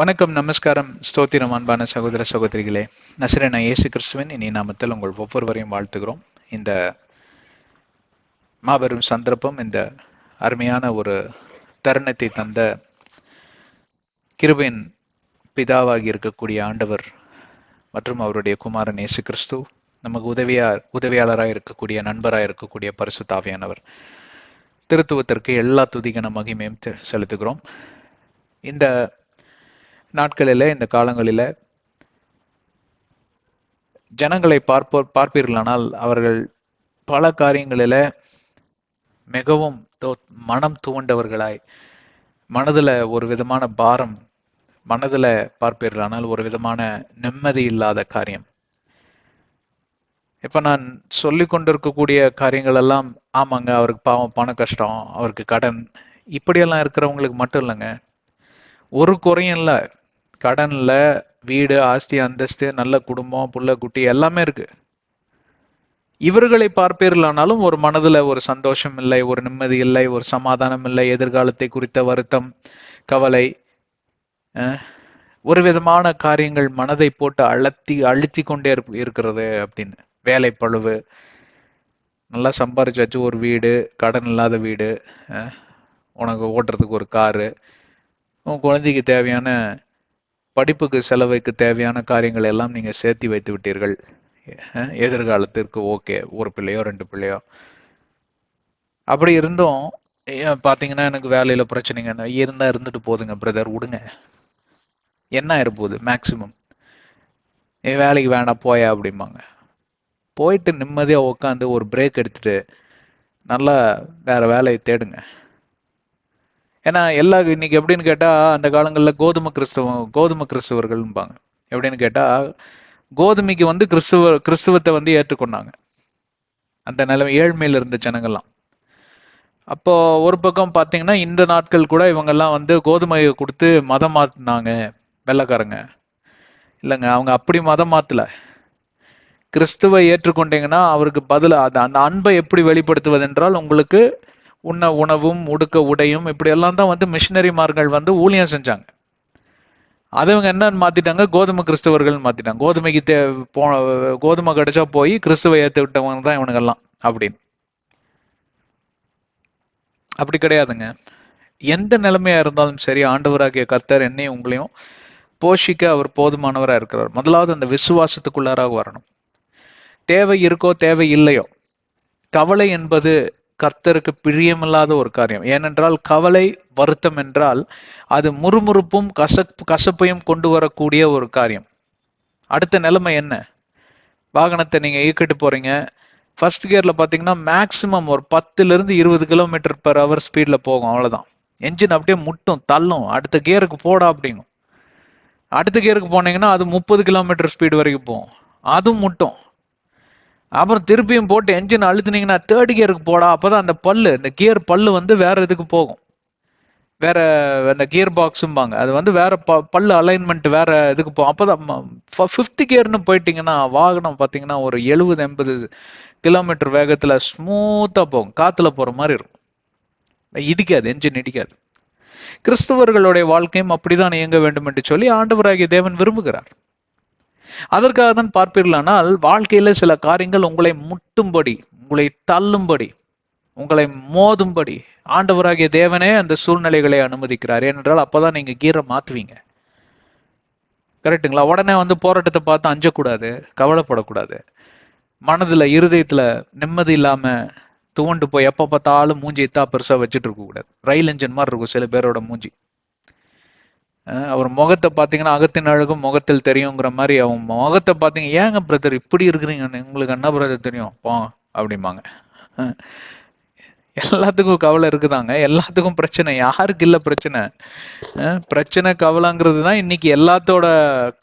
வணக்கம், நமஸ்காரம், ஸ்தோத்திரம் அன்பான சகோதர சகோதரிகளே. நசரேனா இயேசு கிறிஸ்துவின் இனி நாமத்தில் உங்கள் ஒவ்வொருவரையும் வாழ்த்துகிறோம். இந்த மாபெரும் சந்தர்ப்பம், இந்த அருமையான ஒரு தருணத்தை தந்த கிருபையின் பிதாவாகி இருக்கக்கூடிய ஆண்டவர் மற்றும் அவருடைய குமாரன் இயேசு கிறிஸ்து, நமக்கு உதவியாளராக இருக்கக்கூடிய நண்பராக இருக்கக்கூடிய பரிசுத்த ஆவியானவர் திருத்துவத்திற்கு எல்லா துதிகன மகிமையும் செலுத்துகிறோம். இந்த நாட்களில, இந்த காலங்களில ஜனங்களை பார்ப்பீர்களானால் அவர்கள் பல காரியங்களில மிகவும் மனம் துவண்டவர்களாய், மனதுல ஒரு விதமான பாரம், மனதுல பார்ப்பீர்களானால் ஒரு விதமான நிம்மதி இல்லாத காரியம். இப்ப நான் சொல்லி கொண்டிருக்கக்கூடிய காரியங்கள் எல்லாம் ஆமாங்க, அவருக்கு பாவம், பண கஷ்டம், அவருக்கு கடன், இப்படியெல்லாம் இருக்கிறவங்களுக்கு மட்டும் இல்லைங்க. ஒரு குறையும் இல்லை. கடன்ல வீடு, ஆஸ்தி, அந்தஸ்து, நல்ல குடும்பம், புள்ள குட்டி எல்லாமே இருக்கு. இவர்களை பார்ப்பீர்களானாலும் ஒரு மனதுல ஒரு சந்தோஷம் இல்லை, ஒரு நிம்மதி இல்லை, ஒரு சமாதானம் இல்லை, எதிர்காலத்தை குறித்த வருத்தம், கவலை, ஒரு விதமான காரியங்கள் மனதை போட்டு அழுத்தி கொண்டே இருக்கிறது. அப்படின்னு வேலை பழுவு, நல்லா சம்பாரிச்சாச்சு, ஒரு வீடு, கடன் இல்லாத வீடு, உனக்கு ஓட்டுறதுக்கு ஒரு காரு, உன் குழந்தைக்கு தேவையான படிப்புக்கு செலவுக்கு தேவையான காரியங்கள் எல்லாம் நீங்க சேர்த்தி வைத்து விட்டீர்கள். எதிர்காலத்திற்கு ஓகே, ஒரு பிள்ளையோ 2 பிள்ளையோ. அப்படி இருந்தும் பாத்தீங்கன்னா எனக்கு வேலையில பிரச்சனைங்க இருந்தா இருந்துட்டு போதுங்க பிரதர், விடுங்க, என்ன இருப்போகுது, மேக்சிமம் வேலைக்கு வேண்டாம் போயா அப்படிம்பாங்க. போயிட்டு நிம்மதியா உட்காந்து ஒரு பிரேக் எடுத்துட்டு நல்லா வேற வேலையை தேடுங்க. ஏன்னா இன்னைக்கு எப்படின்னு கேட்டா, அந்த காலங்களில் கோதுமை கிறிஸ்தவர்கள்பாங்க. எப்படின்னு கேட்டா, கோதுமைக்கு வந்து கிறிஸ்துவத்தை வந்து ஏற்றுக்கொண்டாங்க. அந்த நிலைமை ஏழ்மையில இருந்த ஜனங்கள்லாம். அப்போ ஒரு பக்கம் பாத்தீங்கன்னா இந்த நாட்கள் கூட இவங்கெல்லாம் வந்து கோதுமையை கொடுத்து மதம் மாத்தினாங்க வெள்ளைக்காரங்க. இல்லைங்க, அவங்க அப்படி மதம் மாத்தல. கிறிஸ்துவை ஏற்றுக்கொண்டீங்கன்னா அவருக்கு பதிலாக அந்த அன்பை எப்படி வெளிப்படுத்துவதென்றால், உங்களுக்கு உண்ண உணவும் உடுக்க உடையும், இப்படி எல்லாம் தான் வந்து மிஷினரிமார்கள் வந்து ஊழியம் செஞ்சாங்க. அதை இவங்க என்னன்னு மாத்திட்டாங்க, கோதுமை கிறிஸ்தவர்கள் மாத்திட்டாங்க. கோதுமை கிடைச்சா போய் கிறிஸ்துவை ஏற்று விட்டவங்க தான் இவனுங்கெல்லாம் அப்படின்னு. அப்படி கிடையாதுங்க. எந்த நிலைமையா இருந்தாலும் சரி, ஆண்டவராகிய கர்த்தர் என்னையும் உங்களையும் போஷிக்க அவர் போதுமானவரா இருக்கிறார். முதலாவது அந்த விசுவாசத்துக்குள்ளாராக வரணும். தேவை இருக்கோ தேவை இல்லையோ, கவலை என்பது கர்த்தருக்கு பிரியமில்லாத ஒரு காரியம். ஏனென்றால் கவலை, வருத்தம் என்றால் அது முறுமுறுப்பும் கசப்பையும் கொண்டு வரக்கூடிய ஒரு காரியம். அடுத்த நிலைமை என்ன? வாகனத்தை நீங்க இயக்கிட்டு போறீங்க, ஃபர்ஸ்ட் கியர்ல பாத்தீங்கன்னா மேக்சிமம் ஒரு 10-20 km/h ஸ்பீட்ல போகும், அவ்வளவுதான். என்ஜின் அப்படியே முட்டும், தள்ளும், அடுத்த கியருக்கு போடா அப்படிங்கும். அடுத்த கியருக்கு போனீங்கன்னா அது 30 km ஸ்பீடு வரைக்கும் போகும், அதுவும் முட்டும். அப்புறம் திருப்பியும் போட்டு என்ஜின் அழுத்துனீங்கன்னா 3rd கியருக்கு போடா, அப்பதான் அந்த இந்த கியர் பல்லு வந்து வேற இதுக்கு போகும். வேற அந்த கியர் பாக்ஸும்பாங்க, அது வந்து வேற பல்லு அலைன்மெண்ட் வேற இதுக்கு போகும். அப்பதான் 5th கியர்னு போயிட்டீங்கன்னா வாகனம் பாத்தீங்கன்னா ஒரு 70-80 km வேகத்துல ஸ்மூத்தா போகும், காத்துல போற மாதிரி இருக்கும். இடிக்காது, என்ஜின் இடிக்காது. கிறிஸ்தவர்களுடைய வாழ்க்கையும் அப்படிதான் இயங்க வேண்டும் என்று சொல்லி ஆண்டவராகிய தேவன் விரும்புகிறார். அதற்காக தான் பார்ப்பீர்களானால் வாழ்க்கையில சில காரியங்கள் உங்களை முட்டும்படி, உங்களை தள்ளும்படி, உங்களை மோதும்படி ஆண்டவராகிய தேவனே அந்த சூழ்நிலைகளை அனுமதிக்கிறார். ஏனென்றால் அப்பதான் நீங்க கீரை மாத்துவீங்க. கரெக்டுங்களா? உடனே வந்து போராட்டத்தை பார்த்து அஞ்சக்கூடாது, கவலைப்படக்கூடாது. மனதுல, இருதயத்துல நிம்மதி இல்லாம துவண்டு போய் எப்ப பார்த்தாலும் மூஞ்சி பெருசா வச்சுட்டு இருக்க கூடாது. ரயில் என்ஜின் மாதிரி இருக்கும் சில பேரோட மூஞ்சி. அவர் முகத்தை பார்த்தீங்கன்னா அகத்தின் அழகும் முகத்தில் தெரியுங்கிற மாதிரி, அவன் முகத்தை பார்த்தீங்க, ஏங்க பிரதர் இப்படி இருக்கிறீங்க, உங்களுக்கு என்ன பிரதர் தெரியும் போ அப்படிம்பாங்க. எல்லாத்துக்கும் கவலை இருக்குதாங்க, எல்லாத்துக்கும் பிரச்சனை, யாருக்கு இல்ல பிரச்சனை? பிரச்சனை கவலைங்கிறது தான் இன்னைக்கு எல்லாத்தோட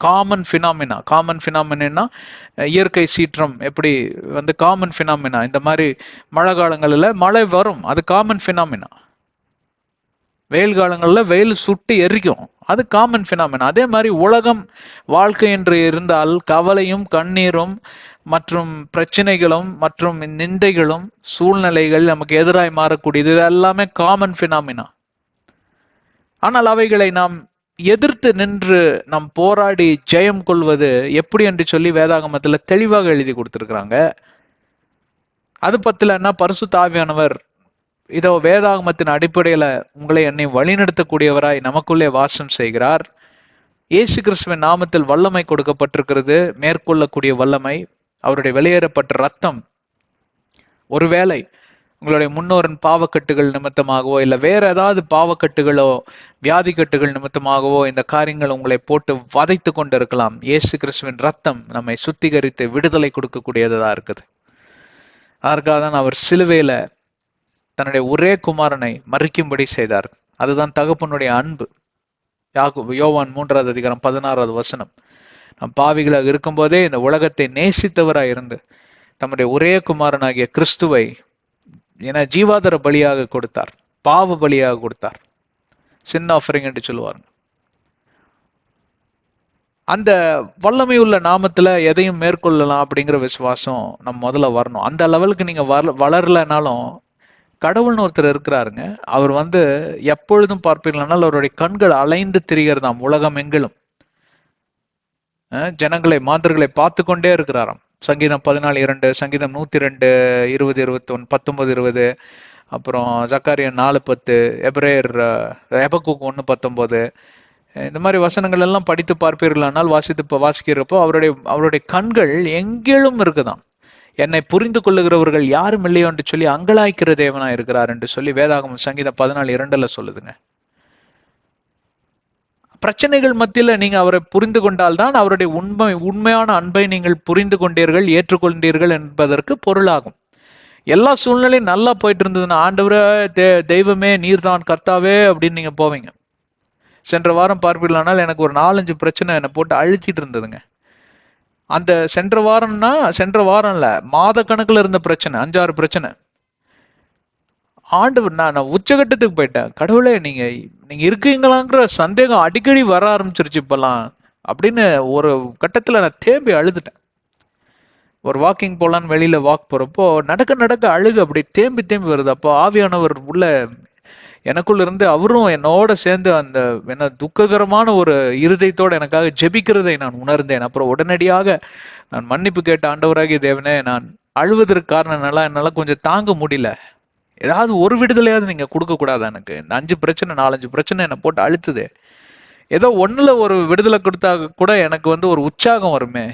காமன் பினாமினா. இயற்கை சீற்றம் எப்படி வந்து காமன் பினாமினா, இந்த மாதிரி மழை காலங்களில் மழை வரும், அது காமன் பினாமினா. வெயில் காலங்கள்ல வெயில் சுட்டு எரிக்கும், அது காமன் பினாமினா. அதே மாதிரி உலகம் வாழ்க்கை என்று இருந்தால் கவலையும் கண்ணீரும் மற்றும் பிரச்சனைகளும் மற்றும் நிந்தைகளும் சூழ்நிலைகள் நமக்கு எதிராய் மாறக்கூடியது, இது எல்லாமே காமன் பினாமினா. ஆனால் அவைகளை நாம் எதிர்த்து நின்று நாம் போராடி ஜெயம் கொள்வது எப்படி என்று சொல்லி வேதாகமத்துல தெளிவாக எழுதி கொடுத்திருக்கிறாங்க. அது பத்திலன்னா பரிசுத்த ஆவியானவர் இதோ வேதாகமத்தின் அடிப்படையில உங்களை என்னை வழிநடத்தக்கூடியவராய் நமக்குள்ளே வாசம் செய்கிறார். இயேசு கிறிஸ்துவின் நாமத்தில் வல்லமை கொடுக்கப்பட்டிருக்கிறது, மேற்கொள்ளக்கூடிய வல்லமை. அவருடைய வெளியேறப்பட்ட ரத்தம் ஒருவேளை உங்களுடைய முன்னோரின் பாவக்கட்டுகள் நிமித்தமாகவோ இல்ல வேற ஏதாவது பாவக்கட்டுகளோ வியாதி கட்டுகள் நிமித்தமாகவோ இந்த காரியங்கள் உங்களை போட்டு வதைத்து கொண்டு இருக்கலாம். இயேசு கிறிஸ்துவின் ரத்தம் நம்மை சுத்திகரித்து விடுதலை கொடுக்கக்கூடியதா இருக்குது. அதற்காக தான் அவர் சிலுவையில தன்னுடைய ஒரே குமாரனை மறிக்கும்படி செய்தார். அதுதான் தகப்பனுடைய அன்பு. யோவான் 3வது அதிகாரம் 16வது வசனம். நம் பாவிகளாக இருக்கும்போதே இந்த உலகத்தை நேசித்தவராய் இருந்து தம்முடைய ஒரே குமாரனாகிய கிறிஸ்துவை என ஜீவாதார பலியாக கொடுத்தார், பாவ பலியாக கொடுத்தார். சின் ஆஃபரிங் என்று சொல்லுவாங்க. அந்த வல்லமை உள்ள நாமத்துல எதையும் மேற்கொள்ளலாம் அப்படிங்கிற விசுவாசம் நம்ம முதல்ல வரணும். அந்த லெவலுக்கு நீங்க வளரலனாலும் கடவுள்னு ஒருத்தர் இருக்கிறாருங்க. அவர் எப்பொழுதும் பார்ப்பீர்களானால் அவருடைய கண்கள் அலைந்து திரிகிறதாம் உலகம் எங்கிலும். ஜனங்களை மாந்தர்களை பார்த்து கொண்டே இருக்கிறாராம். சங்கீதம் 14:2, சங்கீதம் 102, 20, 21, 19, 20, அப்புறம் ஜக்காரியா 4:10, எபிரேயர் எபக்குக் 1:19, இந்த மாதிரி வசனங்கள் எல்லாம் படித்து பார்ப்பீர்களானால் வாசிக்கிறப்போ அவருடைய கண்கள் எங்கிலும் இருக்குதாம். என்னை புரிந்து கொள்ளுகிறவர்கள் யாரும் இல்லையோ என்று சொல்லி அங்கலாய்க்கிற தேவனா இருக்கிறார் என்று சொல்லி வேதாகமம் சங்கீதம் 14:2 சொல்லுதுங்க. பிரச்சனைகள் மத்தியில நீங்க அவரை புரிந்து கொண்டால்தான் அவருடைய உண்மையான அன்பை நீங்கள் புரிந்து கொண்டீர்கள், ஏற்றுக்கொண்டீர்கள் என்பதற்கு பொருளாகும். எல்லா சூழ்நிலையும் நல்லா போயிட்டு இருந்ததுன்னா ஆண்டவரே தெய்வமே நீர்தான் கர்த்தாவே அப்படின்னு நீங்க போவீங்க. சென்ற வாரம் பார்ப்பீர்களானால் எனக்கு ஒரு 4-5 பிரச்சனை என்னை போட்டு அழுத்திட்டு இருந்ததுங்க. அந்த சென்ற வாரம் இல்ல, மாத கணக்குல இருந்த பிரச்சனை 5-6 பிரச்சனை. ஆண்டவர் நான் உச்சகட்டத்துக்கு போயிட்டேன். கடவுளே நீங்க இருக்கீங்களாங்கிற சந்தேகம் அடிக்கடி வர ஆரம்பிச்சிருச்சு இப்பெல்லாம் அப்படின்னு ஒரு கட்டத்துல நான் தேம்பி அழுதுட்டேன். ஒரு வாக்கிங் போலான்னு வெளியில வாக் போறப்போ நடக்க அழுகு அப்படி தேம்பி வருது. அப்போ ஆவியானவர் உள்ள எனக்குள்ள இருந்து அவரும் என்னோட சேர்ந்து அந்த துக்ககரமான ஒரு இருதயத்தோட எனக்காக ஜெபிக்கிறதை நான் உணர்ந்தேன். அப்புறம் உடனடியாக நான் மன்னிப்பு கேட்ட, ஆண்டவராகிய தேவனே, நான் அழுவதற்கு காரணம் என்னால கொஞ்சம் தாங்க முடியல, ஏதாவது ஒரு விடுதலையாவது நீங்க கொடுக்க கூடாது. எனக்கு இந்த 5 பிரச்சனை 4-5 பிரச்சனை என்னை போட்டு அழுத்துது. ஏதோ ஒண்ணுல ஒரு விடுதலை கொடுத்தா கூட எனக்கு ஒரு உற்சாகம் வருமே.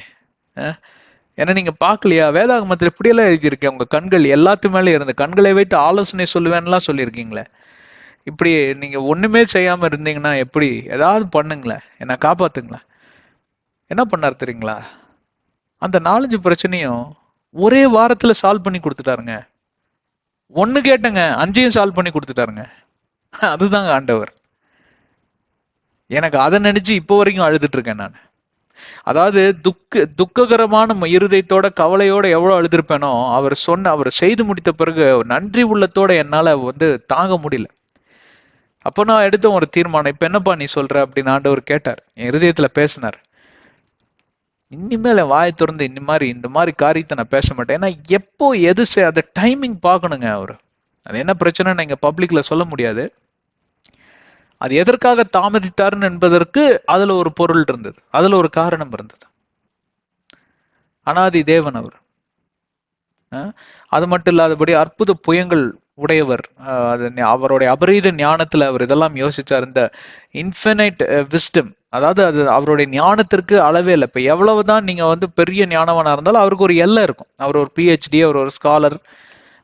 ஏன்னா நீங்க பாக்கலையா, வேதாகமத்துல இப்படியெல்லாம் எழுதியிருக்கேன். உங்க கண்கள் எல்லாத்து மேலே இருந்த கண்களை வைத்து ஆலோசனை சொல்லுவேன்லாம் சொல்லியிருக்கீங்களே. இப்படி நீங்க ஒண்ணுமே செய்யாம இருந்தீங்கன்னா எப்படி? ஏதாவது பண்ணுங்களேன், என்ன காப்பாத்துங்களேன். என்ன பண்ணார் தெரியுங்களா? அந்த 4-5 பிரச்சனையும் ஒரே வாரத்துல சால்வ் பண்ணி கொடுத்துட்டாருங்க. 1 கேட்டங்க 5ஐயும் சால்வ் பண்ணி கொடுத்துட்டாருங்க. அதுதாங்க ஆண்டவர். எனக்கு அதை நினைச்சு இப்போ வரைக்கும் அழுதுட்டு இருக்கேன் நான். அதாவது துக்ககரமான இருதயத்தோட கவலையோட எவ்வளவு அழுதுருப்பேனோ அவர் செய்து முடித்த பிறகு நன்றி உள்ளத்தோட என்னால தாங்க முடியல. அப்போ நான் எடுத்த ஒரு தீர்மானம், இப்ப என்னப்பா நீ சொல்ற அப்படின்னு ஆண்டவர் கேட்டார், என் இருதயத்துல பேசினார். இனிமேல வாயை திறந்து இந்த மாதிரி காரியத்தை நான் பேச மாட்டேன். ஏன்னா எப்போ எது அந்த டைமிங் பார்க்கணுங்க. அது என்ன பிரச்சனைன்னு எங்க பப்ளிக்ல சொல்ல முடியாது. அது எதற்காக தாமதித்தாருன்னு என்பதற்கு அதுல ஒரு பொருள் இருந்தது, அதுல ஒரு காரணம் இருந்தது. அனாதி தேவன் அவர். அது மட்டும் இல்லாதபடி அற்புத புயங்கள் உடையவர். அவருடைய அபரீத ஞானத்துல அவர் இதெல்லாம் யோசிச்சார். இந்த இன்ஃபினைட் விஸ்டம், அதாவது அது அவருடைய ஞானத்திற்கு அளவே இல்லை. இப்ப எவ்வளவுதான் நீங்க பெரிய ஞானவனா இருந்தாலும் அவருக்கு ஒரு எல்லை இருக்கும். அவர் ஒரு PhD, அவர் ஒரு ஸ்காலர்,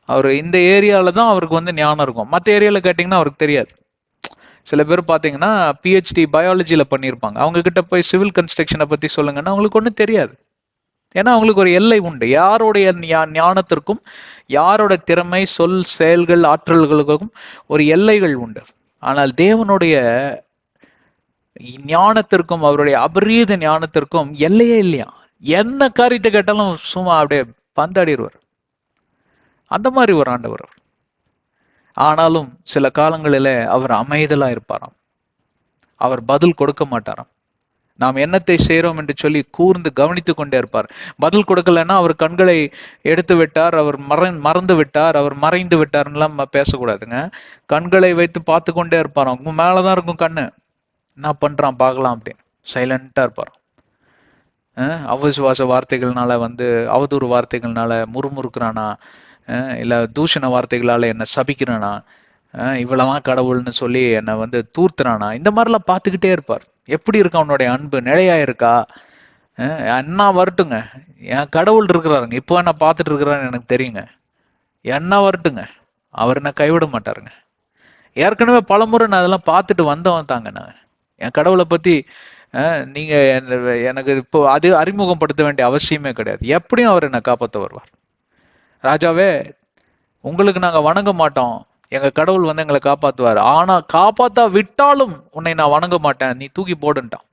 அவர் இந்த ஏரியால தான் அவருக்கு ஞானம் இருக்கும். மற்ற ஏரியால கேட்டீங்கன்னா அவருக்கு தெரியாது. சில பேர் பாத்தீங்கன்னா PhD பயாலஜில பண்ணியிருப்பாங்க, அவங்க கிட்ட போய் சிவில் கன்ஸ்ட்ரக்ஷனை பத்தி சொல்லுங்கன்னா அவங்களுக்கு ஒன்றும் தெரியாது. ஏன்னா அவங்களுக்கு ஒரு எல்லை உண்டு. யாருடைய ஞானத்திற்கும் யாரோட திறமை, சொல், செயல்கள், ஆற்றல்களுக்கும் ஒரு எல்லைகள் உண்டு. ஆனால் தேவனுடைய ஞானத்திற்கும் அவருடைய அபரீத ஞானத்திற்கும் எல்லையே இல்லையா. என்ன காரியத்தை கேட்டாலும் சும்மா அப்படியே பந்தாடிடுவார். அந்த மாதிரி ஒரு ஆண்டவர். ஆனாலும் சில காலங்களில அவர் அமைதலா இருப்பாராம். அவர் பதில் கொடுக்க மாட்டாராம். நாம் என்னத்தை செய்யறோம் என்று சொல்லி கூர்ந்து கவனித்து கொண்டே இருப்பார். பதில் கொடுக்கலன்னா அவர் கண்களை எடுத்து விட்டார், அவர் மறந்து விட்டார், அவர் மறைந்து விட்டார்லாம் பேசக்கூடாதுங்க. கண்களை வைத்து பார்த்து கொண்டே இருப்பார். அவங்க மேலதான் இருக்கும் கண்ணு. என்ன பண்றான் பார்க்கலாம் அப்படின்னு சைலண்டா இருப்பார். அவிசுவாச வார்த்தைகள்னால வந்து அவதூறு வார்த்தைகள்னால முறுமுறுக்கிறானா, இல்ல தூஷண வார்த்தைகளால என்ன சபிக்கிறானா, இவ்வளவுதான் கடவுள்னு சொல்லி என்னை வந்து தூர்த்துறானா, இந்த மாதிரிலாம் பார்த்துக்கிட்டே இருப்பார். எப்படி இருக்கு அவனுடைய அன்பு, நிலையா இருக்கா? என்ன வரட்டுங்க, என் கடவுள் இருக்கிறாருங்க, இப்போ என்ன பார்த்துட்டு இருக்கிறான்னு எனக்கு தெரியுங்க, என்ன வரட்டுங்க, அவர் என்ன கைவிட மாட்டாருங்க. ஏற்கனவே பலமுறை நான் அதெல்லாம் பார்த்துட்டு வந்தவன் தாங்க. நான் என் கடவுளை பத்தி நீங்க எனக்கு இப்போ அது அறிமுகப்படுத்த வேண்டிய அவசியமே கிடையாது. எப்படியும் அவர் என்னை காப்பாற்ற வருவார். ராஜாவே, உங்களுக்கு நாங்க வணங்க மாட்டோம், எங்க கடவுள் வந்து எங்களை காப்பாத்துவார், ஆனா காப்பாத்தா விட்டாலும் உன்னை நான் வணங்க மாட்டேன், நீ தூக்கி போடுன்ட்டான்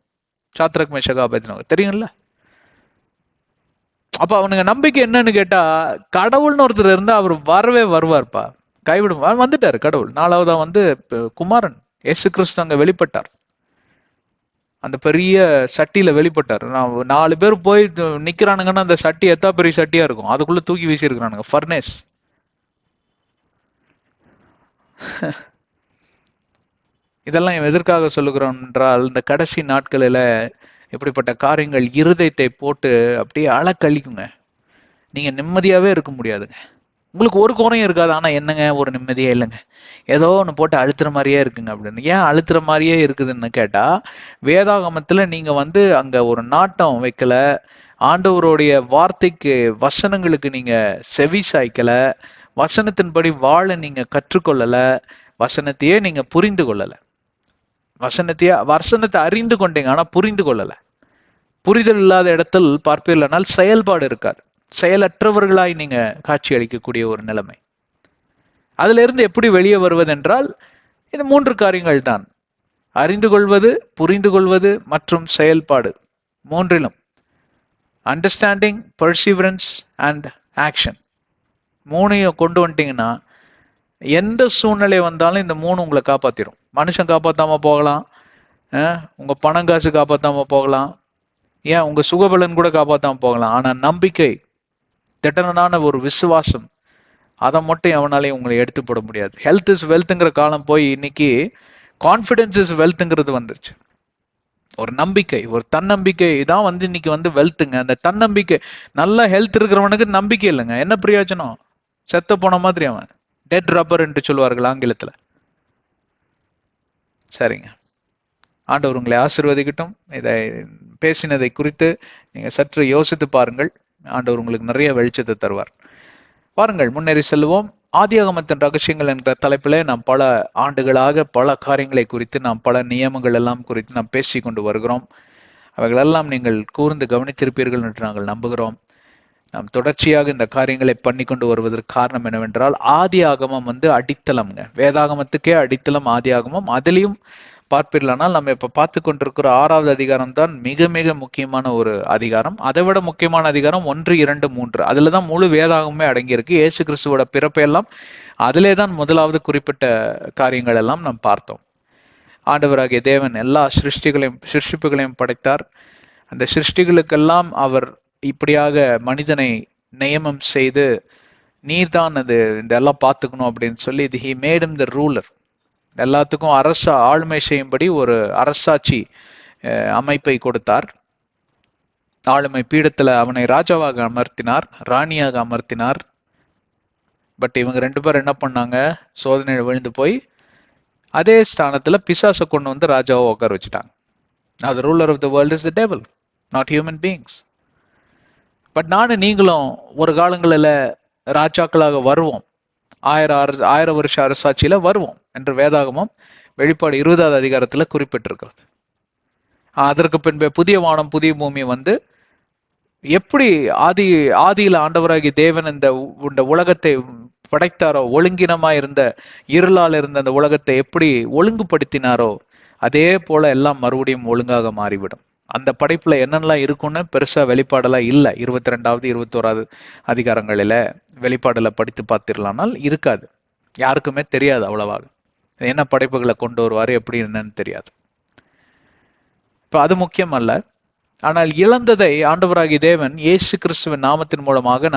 சாத்ரக் மேஷக் ஆபேத்நேகோ. தெரியும்ல? அப்ப அவனுங்க நம்பிக்கை என்னன்னு கேட்டா, கடவுள்னு ஒருத்தர் இருந்தா அவர் வரவே வருவார்ப்பா, கைவிடும். வந்துட்டாரு கடவுள். நாலாவதா வந்து குமாரன் இயேசு கிறிஸ்து அங்க வெளிப்பட்டார், அந்த பெரிய சட்டியில வெளிப்பட்டார். நான் 4 பேர் போய் நிக்கிறானுங்கன்னா அந்த சட்டி எத்தா பெரிய சட்டியா இருக்கும், அதுக்குள்ள தூக்கி வீசி இருக்கிறானுங்க, ஃபர்னேஸ். இதெல்லாம் எதற்காக சொல்லுகிறோம் என்றால், இந்த கடைசி நாட்களில இப்படிப்பட்ட காரியங்கள் இருதயத்தை போட்டு அப்படியே அளக்கழிக்குங்க. நீங்க நிம்மதியாவே இருக்க முடியாதுங்க. உங்களுக்கு ஒரு குறையும் இருக்காது, ஆனா என்னங்க ஒரு நிம்மதியே இல்லைங்க, ஏதோ ஒன்று போட்டு அழுத்துற மாதிரியே இருக்குங்க அப்படின்னு. ஏன் அழுத்துற மாதிரியே இருக்குதுன்னு கேட்டா, வேதாகமத்துல நீங்க வந்து அங்க ஒரு நாட்டம் வைக்கல, ஆண்டவருடைய வார்த்தைக்கு வசனங்களுக்கு நீங்க செவி சாய்க்கல, வசனத்தின்படி வாழ நீங்க கற்றுக்கொள்ளல, வசனத்தையே நீங்க புரிந்து கொள்ளல. வசனத்தை அறிந்து கொண்டீங்க, ஆனா புரிந்து கொள்ளல. புரிதல் இல்லாத இடத்தில் பார்ப்பீர்களானால் செயல்பாடு இருக்காது. செயலற்றவர்களாய் நீங்க காட்சி அளிக்கக்கூடிய ஒரு நிலைமை. அதுல இருந்து எப்படி வெளியே வருவது என்றால், இந்த 3 காரியங்கள் தான்: அறிந்து கொள்வது, புரிந்து கொள்வது மற்றும் செயல்பாடு. மூன்றிலும் அண்டர்ஸ்டாண்டிங், பர்சீவரன்ஸ் அண்ட் ஆக்ஷன், 3ஐயும் கொண்டு வந்துட்டீங்கன்னா எந்த சூழ்நிலை வந்தாலும் இந்த 3 உங்களை காப்பாத்திரும். மனுஷன் காப்பாத்தாம போகலாம், உங்க பணம் காசு காப்பாத்தாம போகலாம், ஏன் உங்க சுகபலன் கூட காப்பாத்தாம போகலாம், ஆனா நம்பிக்கை, திடனான ஒரு விசுவாசம், அதை மட்டும் எவனாலையும் உங்களை எடுத்து போட முடியாது. ஹெல்த் இஸ் வெல்த்ங்கிற காலம் போய் இன்னைக்கு கான்ஃபிடன்ஸ் இஸ் வெல்த்ங்கிறது வந்துருச்சு. ஒரு நம்பிக்கை, ஒரு தன்னம்பிக்கை தான் வந்து இன்னைக்கு வந்து வெல்த்துங்க. அந்த தன்னம்பிக்கை, நல்ல ஹெல்த் இருக்கிறவனுக்கு நம்பிக்கை இல்லைங்க, என்ன பிரயோஜனம்? செத்த போன மாதிரி அவன், டெட் ரப்பர் என்று சொல்வார்கள் ஆங்கிலத்துல. சரிங்க, ஆண்டவர் உங்களை ஆசீர்வதிக்கட்டும். இதை பேசினதை குறித்து நீங்க சற்று யோசித்து பாருங்கள், ஆண்டவர் உங்களுக்கு நிறைய வெளிச்சத்தை தருவார். பாருங்கள், முன்னேறி செல்வோம். ஆதியாகமத்தின் ரகசியங்கள் என்ற தலைப்பிலே நாம் பல ஆண்டுகளாக பல காரியங்களை குறித்து, நாம் பல நியமங்கள் எல்லாம் குறித்து நாம் பேசி கொண்டு வருகிறோம். அவைகளெல்லாம் நீங்கள் கூர்ந்து கவனித்திருப்பீர்கள் என்று நாங்கள் நம்புகிறோம். நாம் தொடர்ச்சியாக இந்த காரியங்களை பண்ணி கொண்டு வருவதற்கு காரணம் என்னவென்றால், ஆதி ஆகமம் வந்து அடித்தளம்ங்க, வேதாகமத்துக்கே அடித்தளம் ஆதி ஆகமம். அதிலையும் பார்ப்பீர்களானால் நம்ம இப்ப பார்த்து கொண்டிருக்கிற 6வது அதிகாரம் தான் மிக மிக முக்கியமான ஒரு அதிகாரம். அதை விட முக்கியமான அதிகாரம் 1, 2, 3. அதுலதான் முழு வேதாகமே அடங்கியிருக்கு. இயேசு கிறிஸ்துவோட பிறப்பையெல்லாம் அதிலே தான் முதலாவது குறிப்பிட்ட காரியங்கள் எல்லாம் நாம் பார்த்தோம். ஆண்டவராகிய தேவன் எல்லா சிருஷ்டிப்புகளையும் படைத்தார். அந்த சிருஷ்டிகளுக்கெல்லாம் அவர் இப்படியாக மனிதனை நியமம் செய்து, நீர்தான் அது இதெல்லாம் பார்த்துக்கணும் அப்படின்னு சொல்லி, he made him the ruler. எல்லாத்துக்கும் ஆளுமை செய்யும்படி ஒரு அரசாட்சி அமைப்பை கொடுத்தார். ஆளுமை பீடத்துல அவனை ராஜாவாக அமர்த்தினார், ராணியாக அமர்த்தினார். பட் இவங்க 2 பேரும் என்ன பண்ணாங்க? சோதனையில் விழுந்து போய் அதே ஸ்தானத்துல பிசாசை கொண்டு வந்து ராஜாவை உட்கார வச்சுட்டாங்க. The ruler of the world is the devil, not human beings. But நானும் நீங்களும் ஒரு காலங்களில் ராஜாக்களாக வருவோம், 1000 வருஷ அரசாட்சியில வருவோம் என்று வேதாகமம் வெளிப்பாடு 20வது அதிகாரத்துல குறிப்பிட்டிருக்கிறது. அதற்கு பின்பு புதிய வானம் புதிய பூமி வந்து எப்படி ஆதியில ஆண்டவராகி தேவன் இந்த உலகத்தை படைத்தாரோ, ஒழுங்கினமா இருந்த இருளால் இருந்த அந்த உலகத்தை எப்படி ஒழுங்குபடுத்தினாரோ, அதே போல எல்லாம் மறுபடியும் ஒழுங்காக மாறிவிடும். அந்த படைப்புல என்னென்னலாம் இருக்குன்னு பெருசா வெளிப்பாடெல்லாம் இல்லை. 22வது 21வது அதிகாரங்களில வெளிப்பாடுல படித்து பார்த்திடலாம்னால் இருக்காது, யாருக்குமே தெரியாது அவ்வளவாக என்ன படைப்புகளை கொண்டு வருவாரு, எப்படி என்னன்னு தெரியாது. இப்ப அது முக்கியம் அல்ல. ஆனால் இழந்ததை ஆண்டவராகி தேவன் இயேசு கிறிஸ்துவின் நாமத்தின் மூலமாக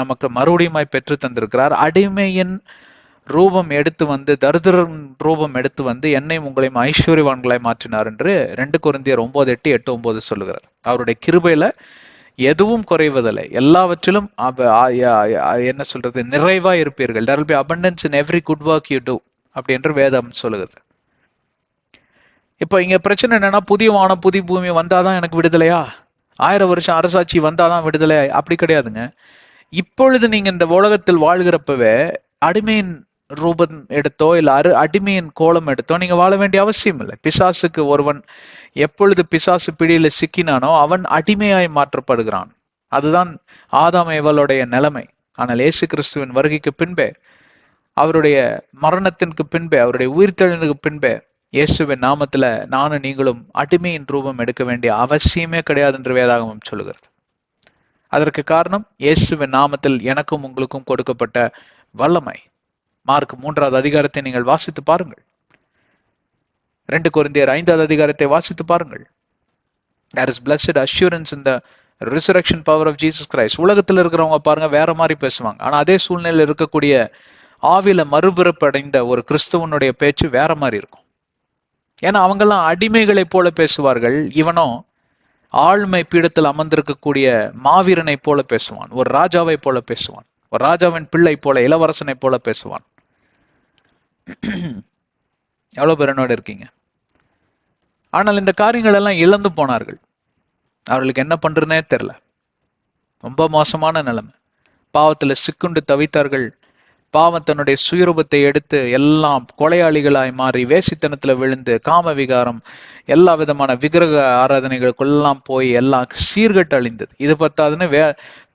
நமக்கு மறுபடியுமாய் பெற்று தந்திருக்கிறார். அடிமையின் ரூபம் எடுத்து வந்து, தரித்திரன் ரூபம் எடுத்து வந்து என்னையும் உங்களையும் ஐஸ்வர்யவான்களாய் மாற்றினார் என்று 2 கொரிந்தியர் 9:8-8-9 சொல்லுகிறார். அவருடைய கிருபையில எதுவும் குறைவதில்லை, எல்லாவற்றிலும் என்ன சொல்றது, நிறைவா இருப்பீர்கள். there will be abundance in every good work you do அப்படி என்று வேதம் சொல்லுகிறது. இப்ப இங்க பிரச்சனை என்னன்னா, புதிய வானம் புதிய பூமி வந்தாதான் எனக்கு விடுதலையா, 1000 வருஷம் அரசாட்சி வந்தாதான் விடுதலை? அப்படி கிடையாதுங்க. இப்பொழுது நீங்க இந்த உலகத்தில் வாழ்கிறப்பவே அடிமையின் ரூபம் எடுத்தோ இல்ல அடிமையின் கோலம் எடுத்தோ நீங்க வாழ வேண்டிய அவசியம் இல்லை. பிசாசுக்கு ஒருவன் எப்பொழுது பிசாசு பிடியில சிக்கினானோ அவன் அடிமையாய் மாற்றப்படுகிறான். அதுதான் ஆதாம் ஏவாளுடைய நிலைமை. ஆனால் இயேசு கிறிஸ்துவின் வருகைக்கு பின்பே, அவருடைய மரணத்திற்கு பின்பே, அவருடைய உயிர்த்தெழுந்ததுக்கு பின்பே, இயேசுவின் நாமத்துல நானும் நீங்களும் அடிமையின் ரூபம் எடுக்க வேண்டிய அவசியமே கிடையாது என்று வேதாகமம் சொல்லுகிறது. அதற்கு காரணம் இயேசுவின் நாமத்தில் எனக்கும் உங்களுக்கும் கொடுக்கப்பட்ட வல்லமை. மார்க் 3வது அதிகாரத்தை நீங்கள் வாசித்து பாருங்கள். 2 கொரிந்தியர் 5வது அதிகாரத்தை வாசித்து பாருங்கள். There is blessed assurance in the resurrection power of Jesus Christ. உலகத்தில் இருக்கிறவங்க பாருங்க வேற மாதிரி பேசுவாங்க. ஆனா அதே சூழ்நிலையில் இருக்கக்கூடிய ஆவில மறுபிறப்பு அடைந்த ஒரு கிறிஸ்தவனுடைய பேச்சு வேற மாதிரி இருக்கும். ஏன்னா அவங்கெல்லாம் அடிமைகளை போல பேசுவார்கள். இவனோ ஆழ்மை பீடத்தில் அமர்ந்திருக்கக்கூடிய மாவீரனை போல பேசுவான், ஒரு ராஜாவை போல பேசுவான், ஒரு ராஜாவின் பிள்ளை போல, இளவரசனை போல பேசுவான். எவ்வளவு பேர் என்னோட இருக்கீங்க? ஆனால் இந்த காரியங்கள் எல்லாம் இழந்து போனார்கள். அவர்களுக்கு என்ன பண்றதுனே தெரியல. ரொம்ப மோசமான நிலைமை. பாவத்துல சிக்குண்டு தவித்தார்கள். பாவம் தன்னுடைய சுயரூபத்தை எடுத்து எல்லாம் கொலையாளிகளாய் மாறி வேசித்தனத்துல விழுந்து காம விகாரம், எல்லா விதமான விக்கிரக ஆராதனைகளுக்கெல்லாம் போய் எல்லாம் சீர்கட்டு அழிந்தது. இது பத்தாதுன்னு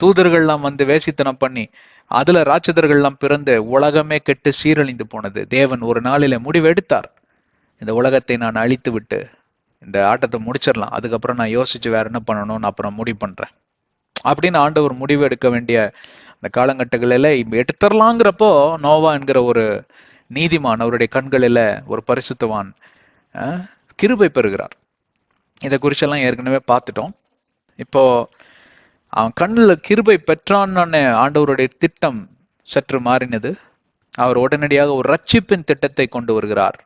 தூதர்கள்லாம் வந்து வேசித்தனம் பண்ணி அதுல ராட்சதர்கள்லாம் பிறந்து உலகமே கெட்டு சீரழிந்து போனது. தேவன் ஒரு நாளில முடிவு எடுத்தார், இந்த உலகத்தை நான் அழித்து விட்டு இந்த ஆட்டத்தை முடிச்சிடலாம், அதுக்கப்புறம் நான் யோசிச்சு வேற என்ன பண்ணணும்னு அப்புறம் முடிவு பண்றேன் அப்படின்னு ஆண்டவர் முடிவு எடுக்க வேண்டிய அந்த காலகட்டங்களில எடுத்துடலாங்கிறப்போ நோவா என்கிற ஒரு நீதிமான், அவருடைய கண்களில ஒரு பரிசுத்தவான் கிருபை பெறுகிறார். இதை குறிச்செல்லாம் ஏற்கனவே பார்த்துட்டோம். இப்போ அவன் கண்ணில் கிருபை பெற்றான்னு ஆண்டவருடைய திட்டம் சற்று மாறினது. அவர் உடனடியாக ஒரு ரட்சிப்பின் திட்டத்தை கொண்டு வருகிறார்.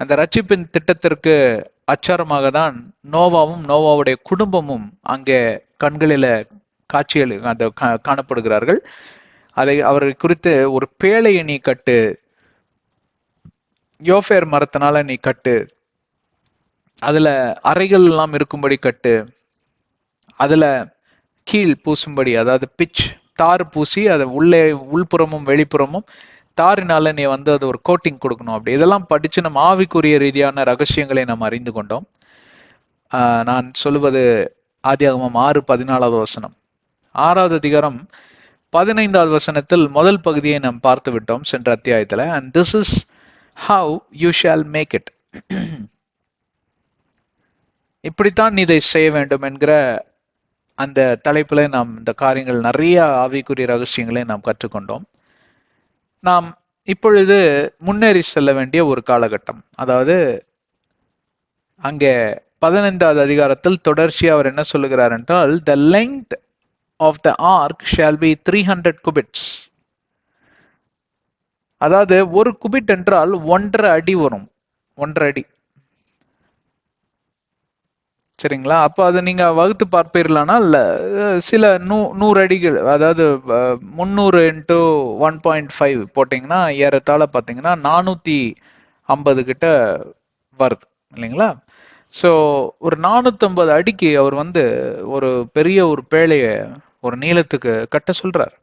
அந்த ரட்சிப்பின் திட்டத்திற்கு அச்சாரமாக தான் நோவாவும் நோவாவுடைய குடும்பமும் அங்கே கண்களில காட்சிகள் அந்த காணப்படுகிறார்கள். அதை அவரை குறித்து ஒரு பேழையை நீ கட்டு, யோஃபேர் மரத்தினால நீ கட்டு, அதுல அறைகள் எல்லாம் இருக்கும்படி கட்டு, அதுல கீழ் பூசும்படி, அதாவது பிச் தார் பூசி அதை உள்ளே உள்புறமும் வெளிப்புறமும் தாரினால நீ வந்து அது ஒரு கோட்டிங் கொடுக்கணும். அப்படி இதெல்லாம் படிச்சு நம்ம ஆவிக்குரிய ரீதியான ரகசியங்களை நாம் அறிந்து கொண்டோம். நான் சொல்லுவது ஆதியாகமம் 6:14 வசனம். 6வது அதிகாரம் 15வது வசனத்தில் முதல் பகுதியை நாம் பார்த்து விட்டோம் சென்ற அத்தியாயத்துல. and this is how you shall make it. இப்படித்தான் நீ இதை செய்ய வேண்டும் என்கிற அந்த தலைப்புல நாம் இந்த காரியங்கள் நிறைய ஆவிக்குரிய ரகசியங்களை நாம் கற்றுக்கொண்டோம். நாம் இப்பொழுது முன்னேறி செல்ல வேண்டிய ஒரு காலகட்டம். அதாவது அங்கே 15வது அதிகாரத்தில் தொடர்ச்சியா அவர் என்ன சொல்லுகிறார் என்றால், the length of the ark shall be 300 cubits. அதாவது ஒரு குபிட் என்றால் 1.5 அடி வரும், 1.5 அடி. சரிங்களா? அப்போ அதை நீங்க வகுத்து பார்ப்பீர்களானா சில 100 அடிகள், அதாவது 300 × 1.5 போட்டீங்கன்னா ஏறத்தாழ பார்த்தீங்கன்னா 450 கிட்ட வருது இல்லைங்களா? ஸோ ஒரு 450 அடிக்கு அவர் வந்து ஒரு பெரிய ஒரு பேழைய ஒரு நீளத்துக்கு கட்ட சொல்றார்.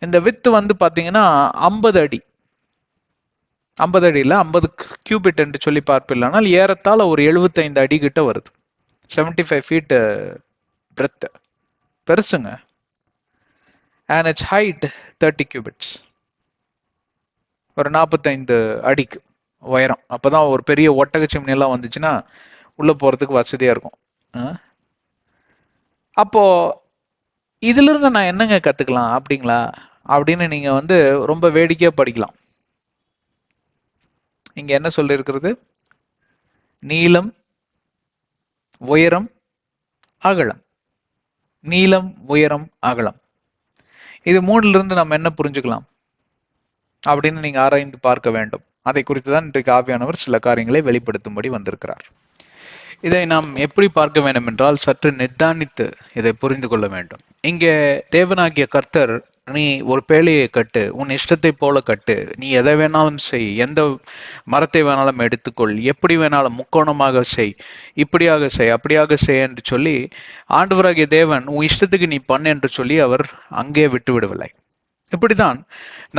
இந்த வித்து வந்து பாத்தீங்கன்னா 50 அடி, 50 அடியில் 50 கியூபிட் என்று சொல்லி பார்ப்பில்லைனால் ஏறத்தாழ ஒரு 75 அடி கிட்ட வருது. 75 feet பிரெத், பெருசுங்க. and its height 30 cubits, ஒரு 45 அடிக்கு உயரம். அப்பதான் ஒரு பெரிய ஒட்டக சிம்னி எல்லாம் வந்துச்சுன்னா உள்ள போறதுக்கு வசதியா இருக்கும். அப்போ இதுல இருந்து நான் என்னங்க கத்துக்கலாம் அப்படிங்களா அப்படின்னு நீங்க வந்து ரொம்ப வேடிக்கையா படிக்கலாம். இங்க என்ன சொல்லி இருக்கிறது? நீளம், உயரம், அகலம். நீளம், உயரம், அகலம். இது 3ல இருந்து நம்ம என்ன புரிஞ்சுக்கலாம்? அப்படின்னு நீங்க ஆராய்ந்து பார்க்க வேண்டும். அதை குறித்து தான் இன்றைக்கு ஆவியானவர் சில காரியங்களை வெளிப்படுத்தும்படி வந்திருக்கிறார். இதை நாம் எப்படி பார்க்க வேண்டும் என்றால் சற்று நிதானித்து இதை புரிந்து கொள்ள வேண்டும். இங்கே தேவனாகிய கர்த்தர், நீ ஒரு பேழையை கட்டு, உன் இஷ்டத்தை போல கட்டு, நீ எதை வேணாலும் செய், எந்த மரத்தை வேணாலும் எடுத்துக்கொள், எப்படி வேணாலும் முக்கோணமாக செய், இப்படியாக செய், அப்படியாக செய் என்று சொல்லி ஆண்டவராகிய தேவன் உன் இஷ்டத்துக்கு நீ பண்ணு என்று சொல்லி அவர் அங்கே விட்டு விடவில்லை. இப்படிதான்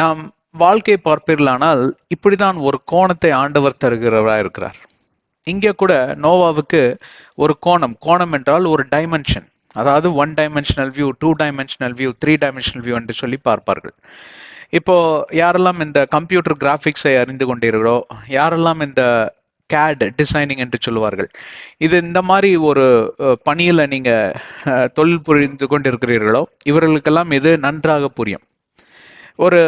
நாம் வாழ்க்கை பார்ப்பீர்களானால் இப்படிதான் ஒரு கோணத்தை ஆண்டவர் தருகிறவராக இருக்கிறார். இங்கே கூட நோவாவுக்கு ஒரு கோணம் என்றால் ஒரு டைமென்ஷன், அதாவது 1 dimensional view, 2 dimensional view, 3 dimensional view என்று சொல்லி பார்ப்பார்கள். இப்போ யாரெல்லாம் இந்த கம்ப்யூட்டர் கிராபிக்ஸை அறிந்து கொண்டீர்களோ, யாரெல்லாம் இந்த CAD டிசைனிங் என்று சொல்லுவார்கள், இது இந்த மாதிரி ஒரு பணியில நீங்க தொழில் புரிந்து கொண்டிருக்கிறீர்களோ, இவர்களுக்கெல்லாம் இது நன்றாக புரியும். ஒரு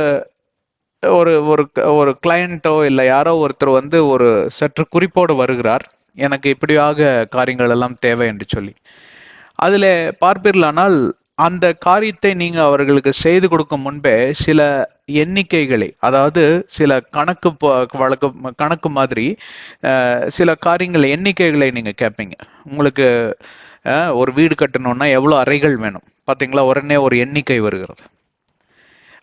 ஒரு ஒரு ஒரு கிளையண்டோ இல்லை யாரோ ஒருத்தர் வந்து ஒரு சற்று குறிப்போடு வருகிறார், எனக்கு இப்படியாக காரியங்கள் எல்லாம் தேவை என்று சொல்லி. அதில் பார்ப்பீர்களானால் அந்த காரியத்தை நீங்க அவர்களுக்கு செய்து கொடுக்கும் முன்பே சில எண்ணிக்கைகளை, அதாவது சில கணக்கு மாதிரி சில காரியங்கள் எண்ணிக்கைகளை நீங்க கேட்பீங்க. உங்களுக்கு ஒரு வீடு கட்டணும்னா எவ்வளோ அறைகள் வேணும் பார்த்தீங்களா, உடனே ஒரு எண்ணிக்கை வருகிறது.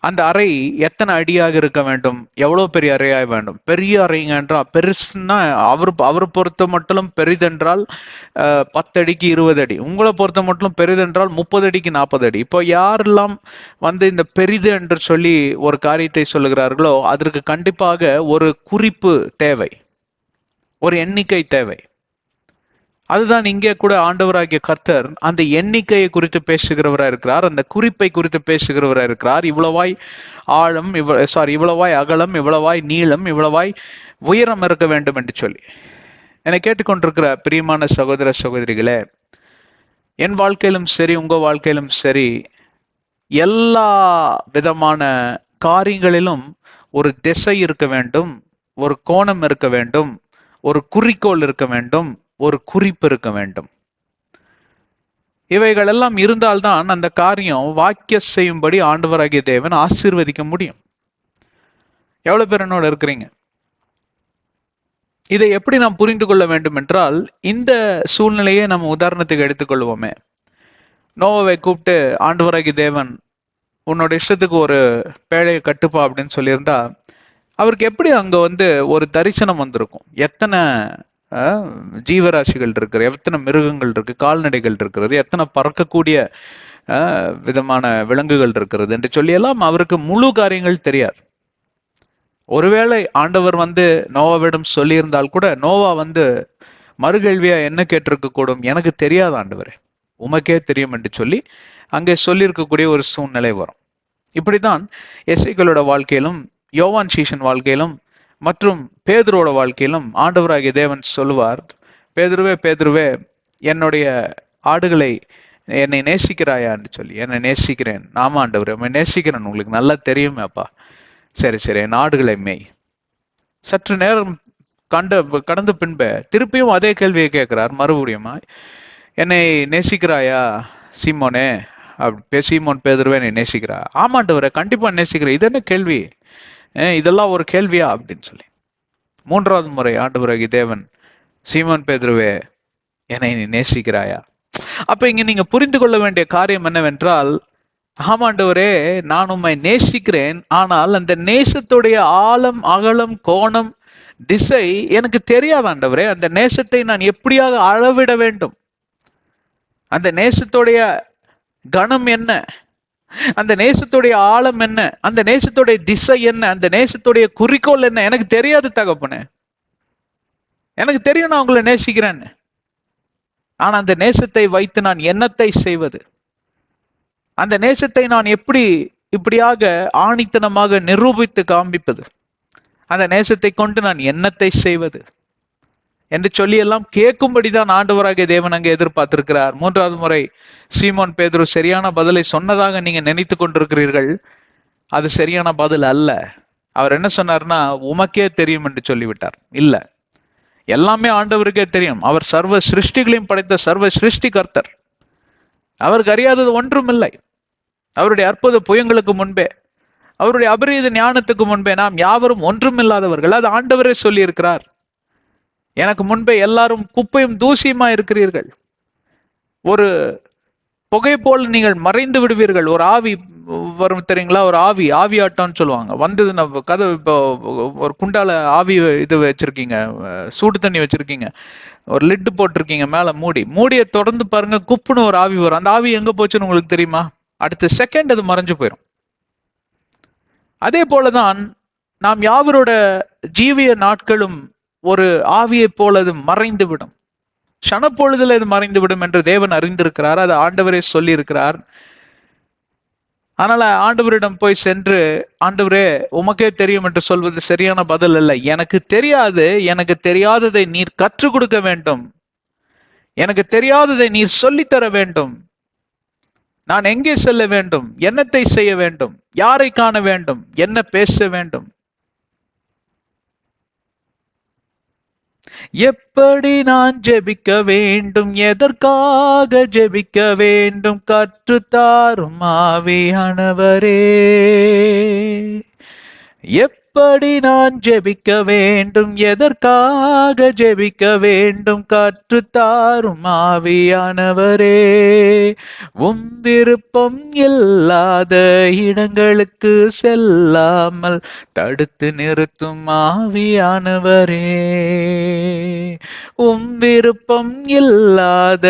அந்த அறை எத்தனை அடியாக இருக்க வேண்டும், எவ்வளவு பெரிய அறையாக வேண்டும். பெரிய அறைங்க என்றால் பெருசுன்னா அவரை பொறுத்த மட்டும் பெரிதென்றால் 10 அடிக்கு 20 அடி, உங்களை பொறுத்த மட்டும் பெரிதென்றால் 30 அடிக்கு 40 அடி. இப்போ யாரெல்லாம் வந்து இந்த பெரிது என்று சொல்லி ஒரு காரியத்தை சொல்லுகிறார்களோ அதற்கு கண்டிப்பாக ஒரு குறிப்பு தேவை, ஒரு எண்ணிக்கை தேவை. அதுதான் இங்கே கூட ஆண்டவராகிய கர்த்தர் அந்த எண்ணிக்கையை குறித்து பேசுகிறவராக இருக்கிறார், அந்த குறிப்பை குறித்து பேசுகிறவராக இருக்கிறார். இவ்வளவாய் ஆழம், இவ்வளவாய் அகலம், இவ்வளவாய் நீளம், இவ்வளவாய் உயரம் இருக்க வேண்டும் என்று சொல்லி. என்னை கேட்டுக்கொண்டிருக்கிற பிரியமான சகோதர சகோதரிகளே, என் வாழ்க்கையிலும் சரி உங்க வாழ்க்கையிலும் சரி எல்லா விதமான காரியங்களிலும் ஒரு திசை இருக்க வேண்டும், ஒரு கோணம் இருக்க வேண்டும், ஒரு குறிக்கோள் இருக்க வேண்டும், ஒரு குறிப்பு இருக்க வேண்டும். இவைகள் எல்லாம் இருந்தால்தான் அந்த காரியம் வாக்கிய செய்யும்படி ஆண்டவராகிய தேவன் ஆசீர்வதிக்க முடியும். எவ்வளவு பேர் என்னோட இருக்கிறீங்க? இதை எப்படி நாம் புரிந்து கொள்ள வேண்டும் என்றால், இந்த சூழ்நிலையை நம்ம உதாரணத்துக்கு எடுத்துக்கொள்வோமே. நோவாவை கூப்பிட்டு ஆண்டவராகிய தேவன் உன்னோட இஷ்டத்துக்கு ஒரு பேழையை கட்டுப்பா அப்படின்னு சொல்லியிருந்தா அவருக்கு எப்படி அங்க வந்து ஒரு தரிசனம் வந்திருக்கும். எத்தனை ஜீவராசிகள் இருக்கிற, எத்தனை மிருகங்கள் இருக்கு, கால்நடைகள் இருக்கிறது, எத்தனை பறக்கக்கூடிய விதமான விலங்குகள் இருக்கிறது என்று சொல்லி எல்லாம் அவருக்கு முழு காரியங்கள் தெரியாது. ஒருவேளை ஆண்டவர் வந்து நோவாவிடம் சொல்லியிருந்தால் கூட நோவா வந்து மறுகேள்வியா என்ன கேட்டிருக்க கூடும், எனக்கு தெரியாது ஆண்டவரே, உமக்கே தெரியும் என்று சொல்லி அங்கே சொல்லியிருக்கக்கூடிய ஒரு சூழ்நிலை வரும். இப்படித்தான் எசேக்கியேலோட வாழ்க்கையிலும் யோவான் சீஷன் வாழ்க்கையிலும் மற்றும் பேதுருவோட வாழ்க்கையிலும் ஆண்டவராகிய தேவன் சொல்லுவார், பேதுருவே பேதுருவே என்னுடைய ஆடுகளை என்னை நேசிக்கிறாயா என்று சொல்லி. என்னை நேசிக்கிறேன். ஆமா ஆண்டவரே உம்மை நேசிக்கிறேன், உங்களுக்கு நல்லா தெரியுமே அப்பா. சரி சரி, என் ஆடுகளை மேய். சற்று நேரம் கடந்த பின்பு திருப்பியும் அதே கேள்வியை கேட்கிறார் மறுபடியுமா, என்னை நேசிக்கிறாயா சீமோனே? சீமோன் பேதுருவே என்னை நேசிக்கிறா? ஆமாண்டவரே கண்டிப்பா நேசிக்கிறேன். இது என்ன கேள்வி, இதெல்லாம் ஒரு கேள்வியா அப்படின்னு சொல்லி 3வது முறை ஆண்டவராகிய தேவன், சீமோன் பேதுருவே என்னை நீ நேசிக்கிறாயா? அப்ப இங்க நீங்க புரிந்து கொள்ள வேண்டிய காரியம் என்னவென்றால், ஆமாண்டவரே நான் உம்மை நேசிக்கிறேன், ஆனால் அந்த நேசத்துடைய ஆழம் அகலம் கோணம் திசை எனக்கு தெரியாது ஆண்டவரே. அந்த நேசத்தை நான் எப்படியாக அளவிட வேண்டும், அந்த நேசத்துடைய கணம் என்ன, அந்த நேசத்துடைய ஆழம் என்ன, அந்த நேசத்துடைய திசை என்ன, அந்த நேசத்துடைய குறிக்கோள் என்ன, எனக்கு தெரியாது தகப்பனே. எனக்கு தெரியும் நான் உங்களை நேசிக்கிறேன்னு, ஆனா அந்த நேசத்தை வைத்து நான் என்னத்தை செய்வது, அந்த நேசத்தை நான் இப்படியாக ஆணித்தனமாக நிரூபித்து காண்பிப்பது, அந்த நேசத்தை கொண்டு நான் என்னத்தை செய்வது என்று சொல்லி எல்லாம் கேட்கும்படிதான் ஆண்டவராகிய தேவன் அங்கே எதிர்பார்த்திருக்கிறார். 3வது முறை சீமோன் பேதுரு சரியான பதிலை சொன்னதாக நீங்க நினைத்து கொண்டிருக்கிறீர்கள். அது சரியான பதில் அல்ல. அவர் என்ன சொன்னார்னா, உமக்கே தெரியும் என்று சொல்லிவிட்டார். இல்ல, எல்லாமே ஆண்டவருக்கே தெரியும். அவர் சர்வ சிருஷ்டிகளையும் படைத்த சர்வ சிருஷ்டி கர்த்தர். அவருக்கு அறியாதது ஒன்றும் இல்லை. அவருடைய அற்புத புயங்களுக்கு முன்பே அவருடைய அபரீத ஞானத்துக்கு முன்பே நாம் யாவரும் ஒன்றுமில்லாதவர்கள். அது ஆண்டவரே சொல்லி இருக்கிறார். எனக்கு முன்பே எல்லாரும் குப்பையும் தூசியுமா இருக்கிறீர்கள். ஒரு புகை போல் நீங்கள் மறைந்து விடுவீர்கள். ஒரு ஆவி வரும் தெரியுங்களா? ஒரு ஆவியாட்டம்னு சொல்லுவாங்க. வந்தது நம்ம கதை. இப்போ ஒரு குண்டால ஆவி இது வச்சிருக்கீங்க, சூடு தண்ணி வச்சிருக்கீங்க, ஒரு லிட்டு போட்டிருக்கீங்க, மேல மூடிய தொடர்ந்து பாருங்க, குப்புன்னு ஒரு ஆவி வரும். அந்த ஆவி எங்க போச்சுன்னு உங்களுக்கு தெரியுமா? அடுத்த செகண்ட் அது மறைஞ்சு போயிடும். அதே போலதான் நாம் யாவரோட ஜீவிய நாட்களும் ஒரு ஆவியை போல அது மறைந்து விடும். க்ஷணப்பொழுதுல இது மறைந்து விடும் என்று தேவன் அறிந்திருக்கிறார். அது ஆண்டவரே சொல்லி இருக்கிறார். அதனால ஆண்டவரிடம் போய் சென்று, ஆண்டவரே உமக்கே தெரியும் என்று சொல்வது சரியான பதில் அல்ல. எனக்கு தெரியாது, எனக்கு தெரியாததை நீர் கற்றுக் கொடுக்க வேண்டும், எனக்கு தெரியாததை நீர் சொல்லித்தர வேண்டும். நான் எங்கே செல்ல வேண்டும், என்னத்தை செய்ய வேண்டும், யாரை காண வேண்டும், என்ன பேச வேண்டும், எப்படி நான் ஜெபிக்க வேண்டும், எதற்காக ஜெபிக்க வேண்டும், கற்றுத்தாரும் ஆவியானவரே. எப்படி நான் ஜெபிக்க வேண்டும், எதற்காக ஜெபிக்க வேண்டும், கற்றுத்தாரும் ஆவியானவரே. உம் விருப்பம் இல்லாத இடங்களுக்கு செல்லாமல் தடுத்து நிறுத்தும் ஆவியானவரே. உம் விருப்பம் இல்லாத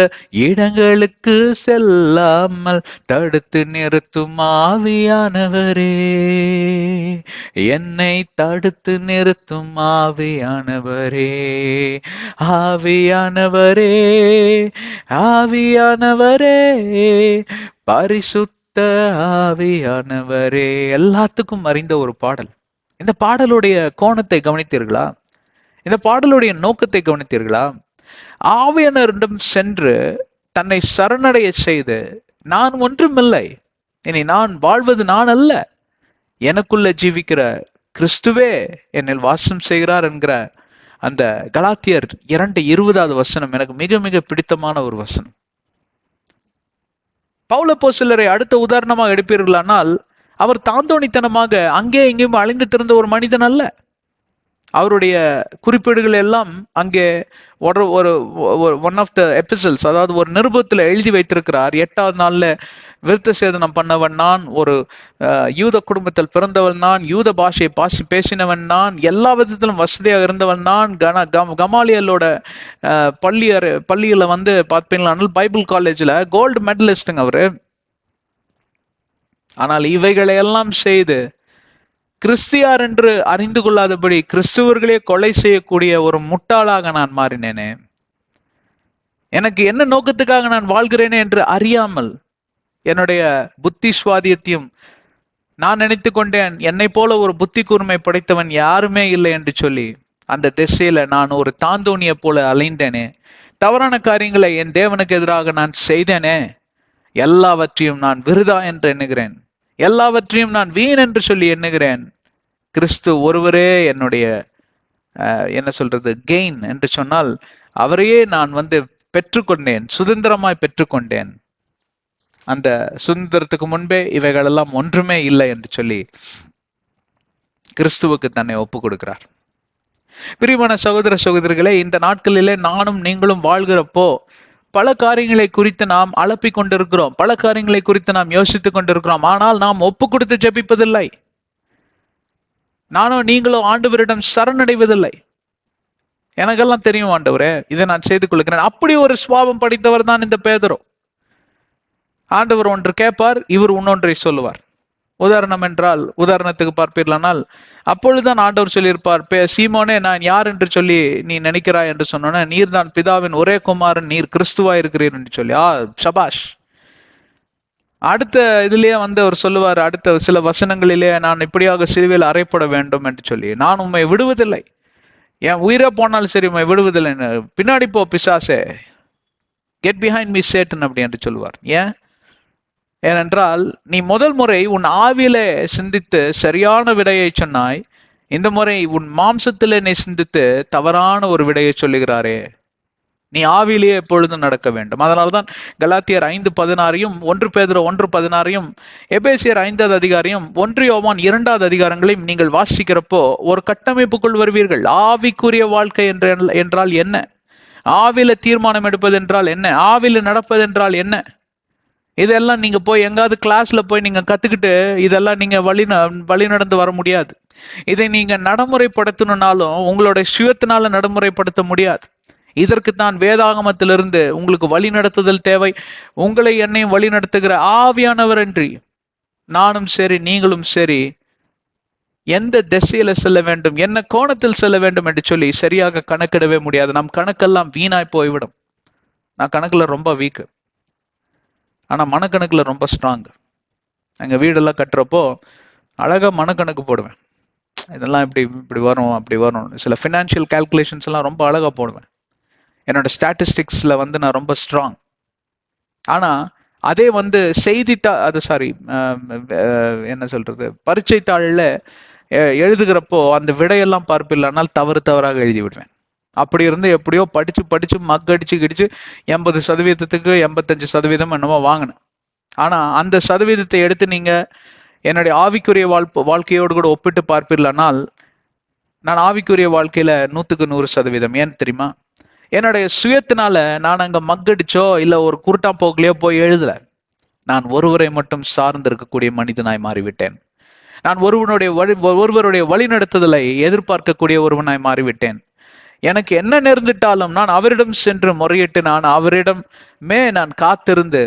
இடங்களுக்கு செல்லாமல் தடுத்து நிறுத்தும் ஆவியானவரே. என்னை தடுத்து நிறுத்தும் ஆவியானவரே. ஆவியானவரே, ஆவியானவரே, பரிசுத்த ஆவியானவரே. எல்லாத்துக்கும் அறிந்த ஒரு பாடல். இந்த பாடலுடைய கோணத்தை கவனித்தீர்களா? இந்த பாடலுடைய நோக்கத்தை கவனித்தீர்களா? ஆவியானவரிடம் சென்று தன்னை சரணடைய செய்து, நான் ஒன்றுமில்லை, இனி நான் வாழ்வது நான் அல்ல, எனக்குள்ள ஜீவிக்கிற கிறிஸ்துவே என்னில் வாசம் செய்கிறார் என்கிற அந்த கலாத்தியர் 2:20 வசனம் எனக்கு மிக மிக பிடித்தமான ஒரு வசனம். பவுல் அப்போஸ்தலரை அடுத்த உதாரணமாக எடுப்பீர்களானால், அவர் தாந்தோணித்தனமாக அங்கே இங்கேயும் அழிந்து திறந்த ஒரு மனிதன் அல்ல. அவருடைய குறிப்பீடுகள் எல்லாம் அங்கே ஒன் ஆஃப் த எபிசல்ஸ், அதாவது ஒரு நிருபத்துல எழுதி வைத்திருக்கிறார். 8வது நாள்ல விருத்த சேதனம் பண்ணவன் நான், ஒரு யூத குடும்பத்தில் பிறந்தவன் நான், யூத பாஷையை பேசினவன் நான், எல்லா விதத்திலும் வசதியாக இருந்தவன் நான், கமாலியலோட பள்ளியில வந்து பார்ப்பீங்களா, பைபிள் காலேஜ்ல கோல்டு மெடலிஸ்டுங்க அவரு. ஆனால் இவைகளை எல்லாம் செய்து கிறிஸ்தியார் என்று அறிந்து கொள்ளாதபடி கிறிஸ்துவர்களே கொலை செய்யக்கூடிய ஒரு முட்டாளாக நான் மாறினேனே. எனக்கு என்ன நோக்கத்துக்காக நான் வாழ்கிறேனே என்று அறியாமல் என்னுடைய புத்தி சுவாதியத்தையும் நான் நினைத்து கொண்டேன், என்னை போல ஒரு புத்தி கூர்மை படைத்தவன் யாருமே இல்லை என்று சொல்லி அந்த திசையில நான் ஒரு தாந்தோணியை போல அலைந்தேனே. தவறான காரியங்களை என் தேவனுக்கு எதிராக நான் செய்தேனே. எல்லாவற்றையும் நான் விருதா என்று எண்ணுகிறேன், எல்லாவற்றையும் நான் வீண் என்று சொல்லி எண்ணுகிறேன். கிறிஸ்து ஒருவரே என்னுடைய என்ன சொல்றது கெயின் என்று சொன்னால், அவரையே நான் வந்து பெற்றுக்கொண்டேன், சுதந்திரமாய் பெற்றுக்கொண்டேன். அந்த சுதந்திரத்துக்கு முன்பே இவைகள் எல்லாம் ஒன்றுமே இல்லை என்று சொல்லி கிறிஸ்துவுக்கு தன்னை ஒப்பு கொடுக்கிறார். பிரியமான சகோதர சகோதரிகளே, இந்த நாட்களிலே நானும் நீங்களும் வாழ்கிறப்போ பல காரியங்களை குறித்து நாம் அலப்பிக் கொண்டிருக்கிறோம், பல காரியங்களை குறித்து நாம் யோசித்துக் கொண்டிருக்கிறோம். ஆனால் நாம் ஒப்பு கொடுத்து ஜெபிப்பதில்லை. நானோ நீங்களோ ஆண்டவரிடம் சரணடைவதில்லை. எனக்கெல்லாம் தெரியும் ஆண்டவரே, இதை நான் செய்து கொள்கிறேன். அப்படி ஒரு சுபாவம் படித்தவர் தான் இந்த பேதுரு. ஆண்டவர் ஒன்று கேட்பார், இவர் இன்னொன்றை சொல்லுவார். உதாரணத்துக்கு பார்ப்பீர்களானால், அப்பொழுதுதான் ஆண்டவர் சொல்லியிருப்பார், சீமோனே, நான் யார் என்று சொல்லி நீ நினைக்கிறாய் என்று சொன்னோன்னா, நீர் தான் பிதாவின் ஒரே குமாரன், நீர் கிறிஸ்துவா இருக்கிறீர் என்று சொல்லி, சபாஷ். அடுத்த இதுலயே வந்து அவர் சொல்லுவார், அடுத்த சில வசனங்களிலே, நான் இப்படியாக சிலுவையில் அறையப்பட வேண்டும் என்று சொல்லி, நான் உண்மை விடுவதில்லை, என் உயிரே போனாலும் சரி உண்மை விடுவதில்லை, பின்னாடி போ பிசாசே, கெட் பிஹைண்ட் மீ சேட்டன் அப்படி என்று சொல்லுவார். ஏனென்றால் நீ முதல் முறை உன் ஆவியிலே சிந்தித்து சரியான விடையை சொன்னாய், இந்த முறை உன் மாம்சத்திலே நீ சிந்தித்து தவறான ஒரு விடையை சொல்லுகிறாரே. நீ ஆவியிலேயே எப்பொழுதும் நடக்க வேண்டும். அதனால்தான் கலாத்தியர் 5:16 1 பேதுரு 1:16 எபேசியர் 5வது அதிகாரம் 1 யோவான் 2வது அதிகாரங்களையும் நீங்கள் வாசிக்கிறப்போ ஒரு கட்டமைப்புக்குள் வருவீர்கள். ஆவிக்குரிய வாழ்க்கை என்றால் என்ன? ஆவில தீர்மானம் எடுப்பது என்றால் என்ன? ஆவில நடப்பது என்றால் என்ன? இதெல்லாம் நீங்க போய் எங்காவது கிளாஸ்ல போய் நீங்க கத்துக்கிட்டு இதெல்லாம் நீங்க வழி நடந்து வர முடியாது. இதை நீங்க நடைமுறைப்படுத்தணும்னாலும் உங்களுடைய சுயத்தினால நடைமுறைப்படுத்த முடியாது. இதற்கு தான் வேதாகமத்திலிருந்து உங்களுக்கு வழி நடத்துதல் தேவை. உங்களை என்னையும் வழி நடத்துகிற ஆவியானவர் அன்றி நானும் சரி நீங்களும் சரி எந்த திசையில செல்ல வேண்டும், என்ன கோணத்தில் செல்ல வேண்டும் என்று சொல்லி சரியாக கணக்கிடவே முடியாது. நம் கணக்கெல்லாம் வீணாய் போய்விடும். நான் கணக்குல ரொம்ப வீக்கு, ஆனா மனக்கணக்குல ரொம்ப ஸ்ட்ராங். எங்க வீடெல்லாம் கட்டுறப்போ அழகா மனக்கணக்கு போடுவேன். இதெல்லாம் இப்படி வரும் அப்படி வரும். சில ஃபினான்ஷியல் கால்குலேஷன்ஸ் எல்லாம் ரொம்ப அழகா போடுவேன். என்னோட ஸ்டாட்டிஸ்டிக்ஸ்ல நான் ரொம்ப ஸ்ட்ராங். ஆனா அதே என்ன சொல்றது, பரீட்சை தாளில் எழுதுகிறப்போ அந்த விடையெல்லாம் பார்ப்பில்லைனால் தவறாக எழுதி விடுவேன். அப்படி இருந்து எப்படியோ படிச்சு மக்கடிச்சு கிடிச்சு 80%க்கு 85% என்னமோ வாங்கினேன். ஆனா அந்த சதவீதத்தை எடுத்து நீங்க என்னுடைய ஆவிக்குரிய வாழ்க்கையோடு கூட ஒப்பிட்டு பார்ப்பீர்களானால் நான் ஆவிக்குரிய வாழ்க்கையில 100க்கு 100%. ஏன்னு தெரியுமா? என்னுடைய சுயத்தினால நான் அங்க மக்கடிச்சோ இல்ல ஒரு குருட்டா போக்கிலையோ போய் எழுதல. நான் ஒருவரை மட்டும் சார்ந்து இருக்கக்கூடிய மனிதனாய் மாறிவிட்டேன். நான் ஒருவருடைய வழி நடத்துதலை எதிர்பார்க்கக்கூடிய ஒருவனாய் மாறிவிட்டேன். எனக்கு என்ன நேர்ந்துட்டாலும் நான் அவரிடம் சென்று முறையிட்டு நான் காத்திருந்து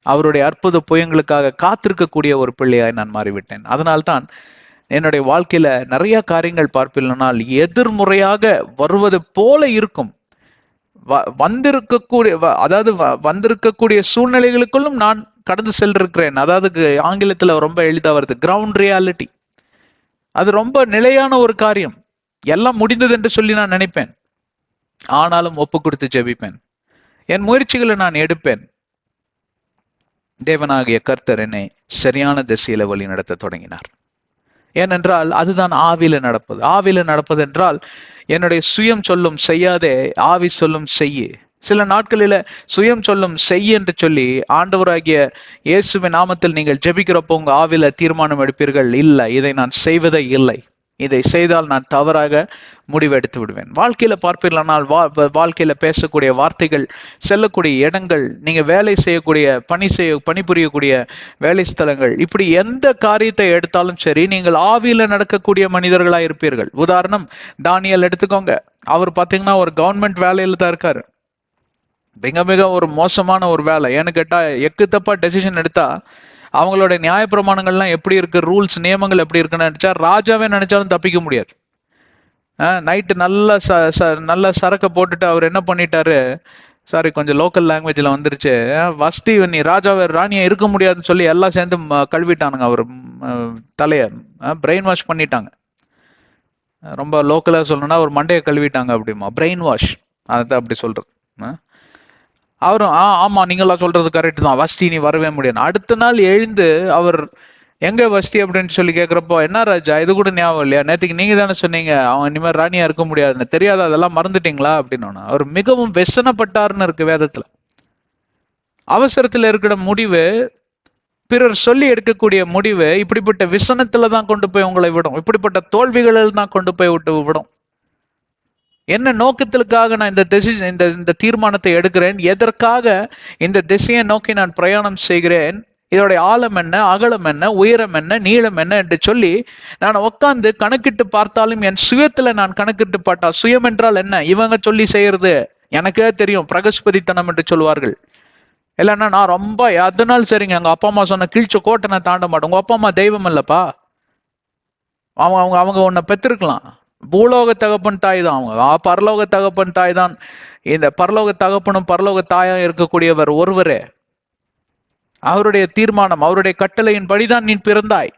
அவருடைய அற்புத புயங்களுக்காக காத்திருக்கக்கூடிய ஒரு பிள்ளையாய் நான் மாறிவிட்டேன். அதனால்தான் என்னுடைய வாழ்க்கையில நிறைய காரியங்கள் பார்ப்பில்லைனால் எதிர்முறையாக வருவது போல இருக்கும். வந்திருக்கக்கூடிய சூழ்நிலைகளுக்குள்ளும் நான் கடந்து சென்றிருக்கிறேன். அதாவது ஆங்கிலத்துல ரொம்ப எளிதா வருது, கிரவுண்ட் ரியாலிட்டி. அது ரொம்ப நிலையான ஒரு காரியம். எல்லாம் முடிந்தது என்று சொல்லி நான் நினைப்பேன். ஆனாலும் ஒப்பு கொடுத்து ஜெபிப்பேன். என் முயற்சிகளை நான் எடுப்பேன். தேவனாகிய கர்த்தர் என்னை சரியான திசையில வழி நடத்த தொடங்கினார். ஏனென்றால் அதுதான் ஆவில நடப்பது. ஆவில நடப்பது என்றால் என்னுடைய சுயம் சொல்லும் செய்யாதே, ஆவி சொல்லும் செய்ய. சில நாட்களில சுயம் சொல்லும் செய்ய என்று சொல்லி ஆண்டவராகிய இயேசுவின் நாமத்தில் நீங்கள் ஜெபிக்கிறப்போ உங்க ஆவில தீர்மானம் எடுப்பீர்கள், இல்லை இதை நான் செய்வதே இல்லை, இதை செய்தால் நான் தவறாக முடிவெடுத்து விடுவேன். வாழ்க்கையில பார்ப்பீர்களானால் வாழ்க்கையில பேசக்கூடிய வார்த்தைகள், செல்லக்கூடிய இடங்கள், நீங்க வேலை செய்யக்கூடிய பணிபுரியக்கூடிய வேலை ஸ்தலங்கள், இப்படி எந்த காரியத்தை எடுத்தாலும் சரி நீங்கள் ஆவியில நடக்கக்கூடிய மனிதர்களா இருப்பீர்கள். உதாரணம் தானியேல் எடுத்துக்கோங்க. அவர் பாத்தீங்கன்னா ஒரு கவர்மெண்ட் வேலையில தான் இருக்காரு. மிக ஒரு மோசமான ஒரு வேலை. ஏன்னு கேட்டா எக்கு தப்பா டெசிஷன் எடுத்தா அவங்களோட நியாயப்பிரமாணங்கள்லாம் எப்படி இருக்கு, ரூல்ஸ் நியமங்கள் எப்படி இருக்குன்னு நினைச்சா ராஜாவே நினைச்சாலும் தப்பிக்க முடியாது. நைட்டு நல்ல சரக்கை போட்டுட்டு அவர் என்ன பண்ணிட்டாரு, சாரி கொஞ்சம் லோக்கல் லாங்குவேஜ்ல வந்துருச்சு, வஸ்தி நீ ராஜாவை ராணியா இருக்க முடியாதுன்னு சொல்லி எல்லாம் சேர்ந்து கழுவிட்டானுங்க. அவர் தலைய பிரெயின் வாஷ் பண்ணிட்டாங்க. ரொம்ப லோக்கலா சொல்லணும்னா ஒரு மண்டையை கழுவிட்டாங்க. அப்படிமா பிரெயின் வாஷ், அதான் அப்படி சொல்றது. அவரும் ஆமா நீங்களா சொல்றது கரெக்ட் தான், வஸ்தி நீ வரவே முடியாது. அடுத்த நாள் எழுந்து அவர் எங்க வஸ்தி அப்படின்னு சொல்லி கேட்கிறப்போ, என்ன ராஜா இது கூட ஞாபகம் இல்லையா, நேற்றுக்கு நீங்க தானே சொன்னீங்க அவன் இனிமேல் ராணியா இருக்க முடியாதுன்னு, தெரியாத அதெல்லாம் மறந்துட்டீங்களா அப்படின்னு. அவர் மிகவும் வெசனப்பட்டாருன்னு இருக்கு வேதத்துல. அவசரத்துல இருக்கிற முடிவு, பிறர் சொல்லி எடுக்கக்கூடிய முடிவு இப்படிப்பட்ட விசனத்துல தான் கொண்டு போய் உங்களை விடும். இப்படிப்பட்ட தோல்விகளில் தான் கொண்டு போய் விடும். என்ன நோக்கத்திற்காக நான் இந்த தீர்மானத்தை எடுக்கிறேன், எதற்காக இந்த திசையை நோக்கி நான் பிரயாணம் செய்கிறேன், இதோடைய ஆழம் என்ன, அகலம் என்ன, உயரம் என்ன, நீளம் என்ன என்று சொல்லி நான் உட்கார்ந்து கணக்கிட்டு பார்த்தாலும் என் சுயத்துல நான் கணக்கிட்டு பார்த்தா, சுயம் என்றால் என்ன, இவங்க சொல்லி செய்யறது எனக்கே தெரியும், பிரகஸ்பதித்தனம் என்று சொல்வார்கள். இல்லைன்னா நான் ரொம்ப அதனால சரிங்க எங்க அப்பா அம்மா சொன்ன கீழ்ச்ச கோட்டை நான் தாண்ட மாட்டேன். உங்க அப்பா அம்மா தெய்வம் இல்லப்பா, அவங்க உன்னை பெற்றிருக்கலாம். பூலோக தகப்பன் தாய் தான் அவங்க, பரலோக தகப்பன் தாய் தான். இந்த பரலோக தகப்பனும் பரலோக தாயும் இருக்கக்கூடியவர் ஒருவரே. அவருடைய தீர்மானம், அவருடைய கட்டளையின் படிதான் நீ பிறந்தாய்.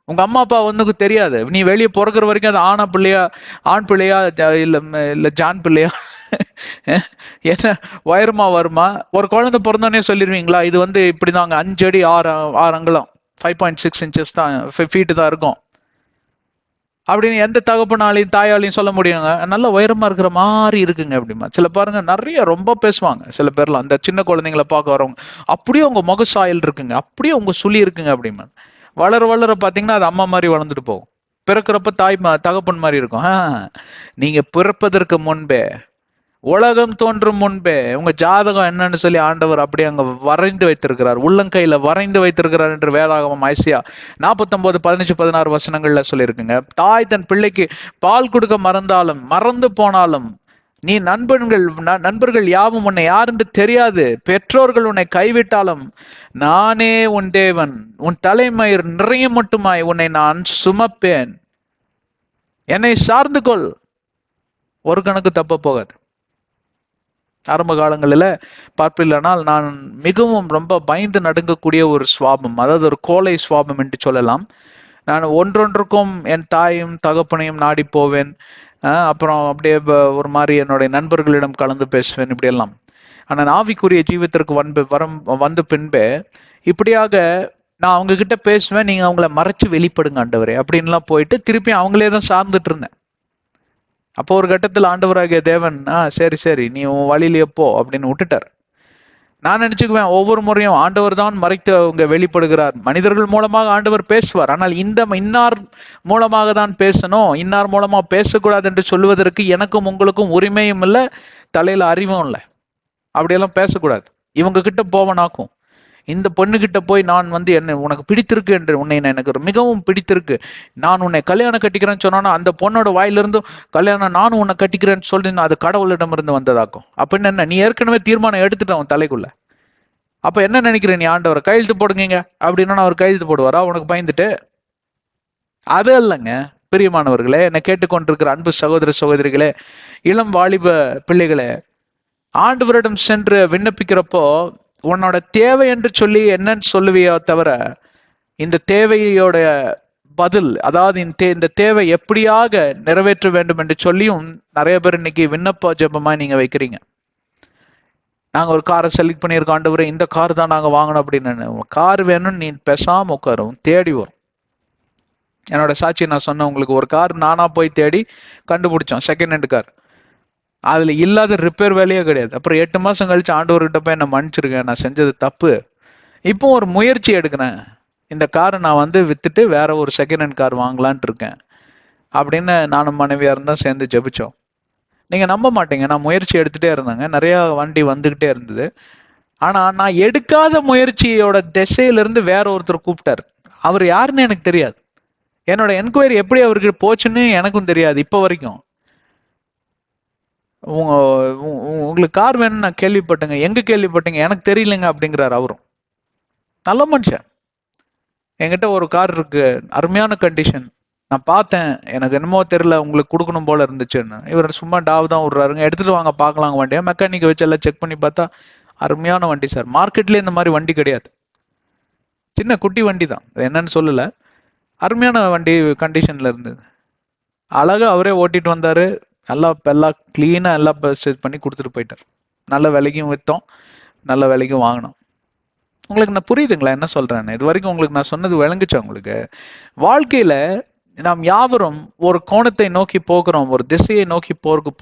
உங்க அம்மா அப்பா வந்து தெரியாது, நீ வெளியே பிறகுற வரைக்கும் அது ஆண் பிள்ளையா இல்ல ஜான் பிள்ளையா என்ன உயரமா வருமா. ஒரு குழந்தை பிறந்தோடனே சொல்லிடுவீங்களா இது இப்படிதாங்க 5 அடி 6 அங்குலம் 5.6 inches தான், ஃபீட்டு தான் இருக்கும். அப்படின்னு எந்த தகப்பனாலையும் தாயாலையும் சொல்ல முடியுங்க. நல்ல உயரமா இருக்கிற மாதிரி இருக்குங்க அப்படிமா. சில பாருங்க நிறைய ரொம்ப பேசுவாங்க. சில பேர்லாம் அந்த சின்ன குழந்தைங்களை பார்க்க வரவங்க அப்படியே உங்க முக சாயல் இருக்குங்க, அப்படியே உங்க சுழி இருக்குங்க அப்படிமா. வளர வளர பாத்தீங்கன்னா அது அம்மா மாதிரி வளர்ந்துட்டு போகும். பிறக்கிறப்ப தகப்பன் மாதிரி இருக்கும். நீங்க பிறப்பதற்கு முன்பே, உலகம் தோன்றும் முன்பே உங்க ஜாதகம் என்னன்னு சொல்லி ஆண்டவர் அப்படியே அங்க வரைந்து வைத்திருக்கிறார், உள்ளங்கையில வரைந்து வைத்திருக்கிறார் என்று வேதாகமம் ஐசியா 49:15-16 வசனங்கள்ல சொல்லியிருக்குங்க. தாய் தன் பிள்ளைக்கு பால் கொடுக்க மறந்தாலும் மறந்து போனாலும், நீ நண்பர்கள் யாவும் உன்னை யாருன்னு தெரியாது, பெற்றோர்கள் உன்னை கைவிட்டாலும், நானே உன் தேவன், உன் தலைமயிர் நிறைய மட்டுமாய் உன்னை நான் சுமப்பேன், என்னை சார்ந்து கொள், ஒரு கணக்கு தப்ப போகாது. ஆரம்ப காலங்களில் பார்ப்பில்லைனால் நான் மிகவும் ரொம்ப பயந்து நடுங்கக்கூடிய ஒரு சுவாபம், அதாவது ஒரு கோலை சுவாபம் என்று சொல்லலாம். நான் ஒன்றொன்றுக்கும் என் தாயும் தகப்பனையும் நாடி போவேன். அப்புறம் அப்படியே ஒரு மாதிரி என்னுடைய நண்பர்களிடம் கலந்து பேசுவேன், இப்படியெல்லாம். ஆனால் ஆவிக்குரிய ஜீவித்திற்கு வந்த பின்பே இப்படியாக நான் அவங்க கிட்ட பேசுவேன், நீங்க அவங்கள மறைச்சு வெளிப்படுங்க ஆண்டவரே அப்படின்லாம் போயிட்டு திருப்பி அவங்களே தான் சார்ந்துட்டு இருந்தேன். அப்போ ஒரு கட்டத்தில் ஆண்டவராகிய தேவன் சரி சரி நீ உன் வழியிலேயே போ அப்படின்னு விட்டுட்டார். நான் நினைச்சுக்குவேன் ஒவ்வொரு முறையும் ஆண்டவர் தான் மறைத்து அவங்க வெளிப்படுகிறார், மனிதர்கள் மூலமாக ஆண்டவர் பேசுவார், ஆனால் இன்னார் மூலமாக தான் பேசணும், இன்னார் மூலமா பேசக்கூடாது என்று சொல்லுவதற்கு எனக்கும் உங்களுக்கும் உரிமையும் இல்லை, தலையில அறிவும் இல்லை. அப்படியெல்லாம் பேசக்கூடாது. இவங்க கிட்ட போவனாக்கும், இந்த பொண்ணுகிட்ட போய் நான் என்ன உனக்கு பிடித்திருக்கு என்று, உன்னை எனக்கு மிகவும் பிடித்திருக்கு, நான் உன்னை கல்யாணம் கட்டிக்கிறேன்னு சொன்னா அந்த பொண்ணோட வாயிலிருந்து கல்யாணம் நானும் உன்னை கட்டிக்கிறேன்னு சொல்லி அது கடவுளிடம் இருந்து வந்ததாக்கும். அப்படின்னு என்ன, நீ ஏற்கனவே தீர்மானம் எடுத்துட்ட உன் தலைக்குள்ள. அப்ப என்ன நினைக்கிறேன், நீ ஆண்டவரை கையெழுத்து போடுங்க அப்படின்னா அவர் கையெழுத்து போடுவாரா உனக்கு பயந்துட்டு? அது இல்லைங்க பிரியமானவர்களே, என்னை கேட்டுக்கொண்டிருக்கிற அன்பு சகோதர சகோதரிகளே, இளம் வாலிப பிள்ளைகளே, ஆண்டவரிடம் சென்று விண்ணப்பிக்கிறப்போ உன்னோட தேவை என்று சொல்லி என்னன்னு சொல்லுவியோ தவிர, இந்த தேவையோட பதில், அதாவது இந்த தேவை எப்படியாக நிறைவேற்ற வேண்டும் என்று சொல்லியும் நிறைய பேர் இன்னைக்கு விண்ணப்ப ஜெபமா நீங்க வைக்கிறீங்க. நாங்க ஒரு காரை செலக்ட் பண்ணியிருக்கோம் ஆண்டவரே, இந்த கார் தான் நாங்க வாங்கணும் அப்படின்னு. கார் வேணும்னு நீ பேசாம உட்காரும், தேடி வரும். என்னோட சாட்சி நான் சொன்னேன் உங்களுக்கு, ஒரு கார் நானா போய் தேடி கண்டுபிடிச்சோம், செகண்ட் ஹேண்ட் கார். அதுல இல்லாத ரிப்பேர் வேலையே கிடையாது. அப்புறம் 8 மாசம் கழிச்சு ஆண்டவர்கிட்ட போய் என்ன மன்னிச்சிருக்கேன், நான் செஞ்சது தப்பு, இப்போ ஒரு முயற்சி எடுக்கிறேன், இந்த காரை நான் வித்துட்டு வேற ஒரு செகண்ட் ஹேண்ட் கார் வாங்கலான்ட்டு இருக்கேன் அப்படின்னு நானும் மனைவியா இருந்தா சேர்ந்து ஜெபிச்சோம். நீங்க நம்ப மாட்டீங்க, நான் முயற்சி எடுத்துட்டே இருந்தாங்க, நிறைய வண்டி வந்துகிட்டே இருந்தது. ஆனா நான் எடுக்காத முயற்சியோட திசையிலிருந்து வேற ஒருத்தர் கூப்பிட்டாரு. அவர் யாருன்னு எனக்கு தெரியாது, என்னோட என்கொயரி எப்படி அவருக்கு போச்சுன்னு எனக்கும் தெரியாது இப்ப வரைக்கும். உங்களுக்கு கார் வேணும்னு நான் கேள்விப்பட்டேங்க, எங்க கேள்விப்பட்டீங்க, எனக்கு தெரியலங்க அப்படிங்கிறாரு அவரும். நல்ல மனுஷன். என்கிட்ட ஒரு கார் இருக்கு, அருமையான கண்டிஷன், நான் பார்த்தேன், எனக்கு என்னமோ தெரியல உங்களுக்கு கொடுக்கணும் போல இருந்துச்சுன்னு. இவர் சும்மா டாவ் தான் விடுறாருங்க, எடுத்துட்டு வாங்க பார்க்கலாங்க வண்டியா. மெக்கானிக்கை வச்சு எல்லாம் செக் பண்ணி பார்த்தா அருமையான வண்டி சார், மார்க்கெட்லேயே இந்த மாதிரி வண்டி கிடையாது, சின்ன குட்டி வண்டி தான், என்னன்னு சொல்லல, அருமையான வண்டி கண்டிஷன்ல இருந்தது. அழகா அவரே ஓட்டிட்டு வந்தாரு, எல்லாம் கிளீனா எல்லாம் செட் பண்ணி கொடுத்துட்டு போயிட்டார். நல்ல விலைக்கும் விற்றோம், நல்ல விலைக்கும் வாங்கினோம். உங்களுக்கு நான் புரியுதுங்களா என்ன சொல்றேன்னு? இது வரைக்கும் உங்களுக்கு நான் சொன்னது விளங்குச்சா உங்களுக்கு? வாழ்க்கையில நாம் யாவரும் ஒரு கோணத்தை நோக்கி போகிறோம், ஒரு திசையை நோக்கி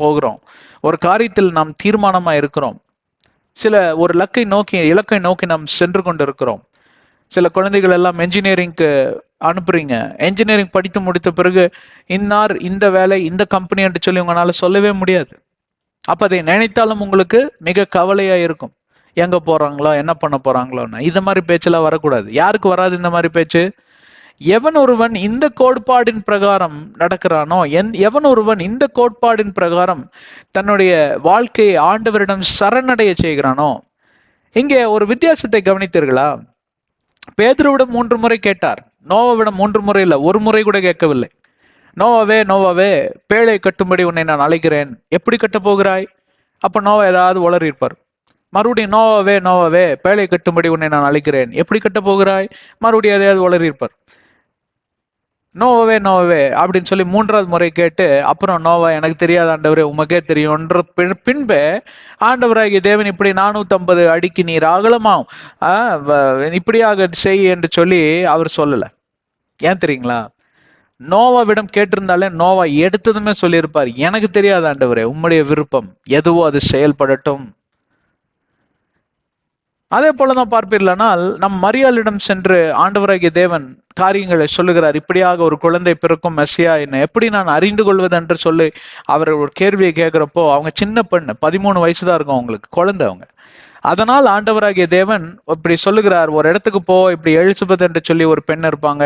போகிறோம், ஒரு காரியத்தில் நாம் தீர்மானமா இருக்கிறோம், ஒரு இலக்கை நோக்கி நாம் சென்று கொண்டு இருக்கிறோம். சில குழந்தைகள் எல்லாம் என்ஜினியரிங்க்கு அனுப்புறீங்க, என்ஜினியரிங் படித்து முடித்த பிறகு இன்னார் இந்த வேலை இந்த கம்பெனி என்று சொல்லி உங்களால சொல்லவே முடியாது. அப்ப அதை நினைத்தாலும் உங்களுக்கு மிக கவலையா இருக்கும், எங்க போறாங்களோ என்ன பண்ண போறாங்களோன்னு. இந்த மாதிரி பேச்செல்லாம் வரக்கூடாது. யாருக்கு வராது இந்த மாதிரி பேச்சு? எவன் ஒருவன் இந்த கோட்பாடின் பிரகாரம் நடக்கிறானோ, எவன் ஒருவன் இந்த கோட்பாடின் பிரகாரம் தன்னுடைய வாழ்க்கையை ஆண்டவரிடம் சரணடைய செய்கிறானோ. இங்கே ஒரு வித்தியாசத்தை கவனித்தீர்களா? பேதுருவிடம் 3 முறை கேட்டார், நோவாவிடம் 3 முறை இல்ல, ஒரு முறை கூட கேட்கவில்லை. நோவாவே பேழை கட்டும்படி உன்னை நான் அழைக்கிறேன், எப்படி கட்ட போகிறாய்? அப்ப நோவா ஏதாவது உளறி இருப்பார். மறுபடியும் நோவாவே பேழை கட்டும்படி உன்னை நான் அழைக்கிறேன், எப்படி கட்ட போகிறாய்? மறுபடியும் எதையாவது உளறி இருப்பார். நோவாவே அப்படின்னு சொல்லி 3வது முறை கேட்டு, அப்புறம் நோவா எனக்கு தெரியாத ஆண்டவரே உமக்கே தெரியும்ன்ற பின்பே ஆண்டவராகிய தேவன் இப்படி 450 அடிக்கு நீர் அகலமாம் இப்படியாக செய் என்று சொல்லி அவர் சொல்லல. ஏன் தெரியுங்களா? நோவாவிடம் கேட்டிருந்தாலே நோவா எடுத்ததுமே சொல்லியிருப்பார், எனக்கு தெரியாது ஆண்டவரே, உம்முடைய விருப்பம் எதுவோ அது செயல்படட்டும். அதே போலதான் பார்ப்பீர்களானால் நம் மரியாளிடம் சென்று ஆண்டவராகிய தேவன் காரியங்களை சொல்லுகிறார். இப்படியாக ஒரு குழந்தை பிறக்கும், மெஸ்ஸியா என்ன எப்படி நான் அறிந்து கொள்வது என்று சொல்லி அவர் ஒரு கேள்வியை கேட்கிறப்போ, அவங்க சின்ன பெண்ணு, 13 வயசுதான் இருக்கும் அவங்களுக்கு, குழந்தை அவங்க. அதனால் ஆண்டவராகிய தேவன் இப்படி சொல்லுகிறார், ஒரு இடத்துக்கு போ, இப்படி எலிசபெத் என்று சொல்லி ஒரு பெண் இருப்பாங்க,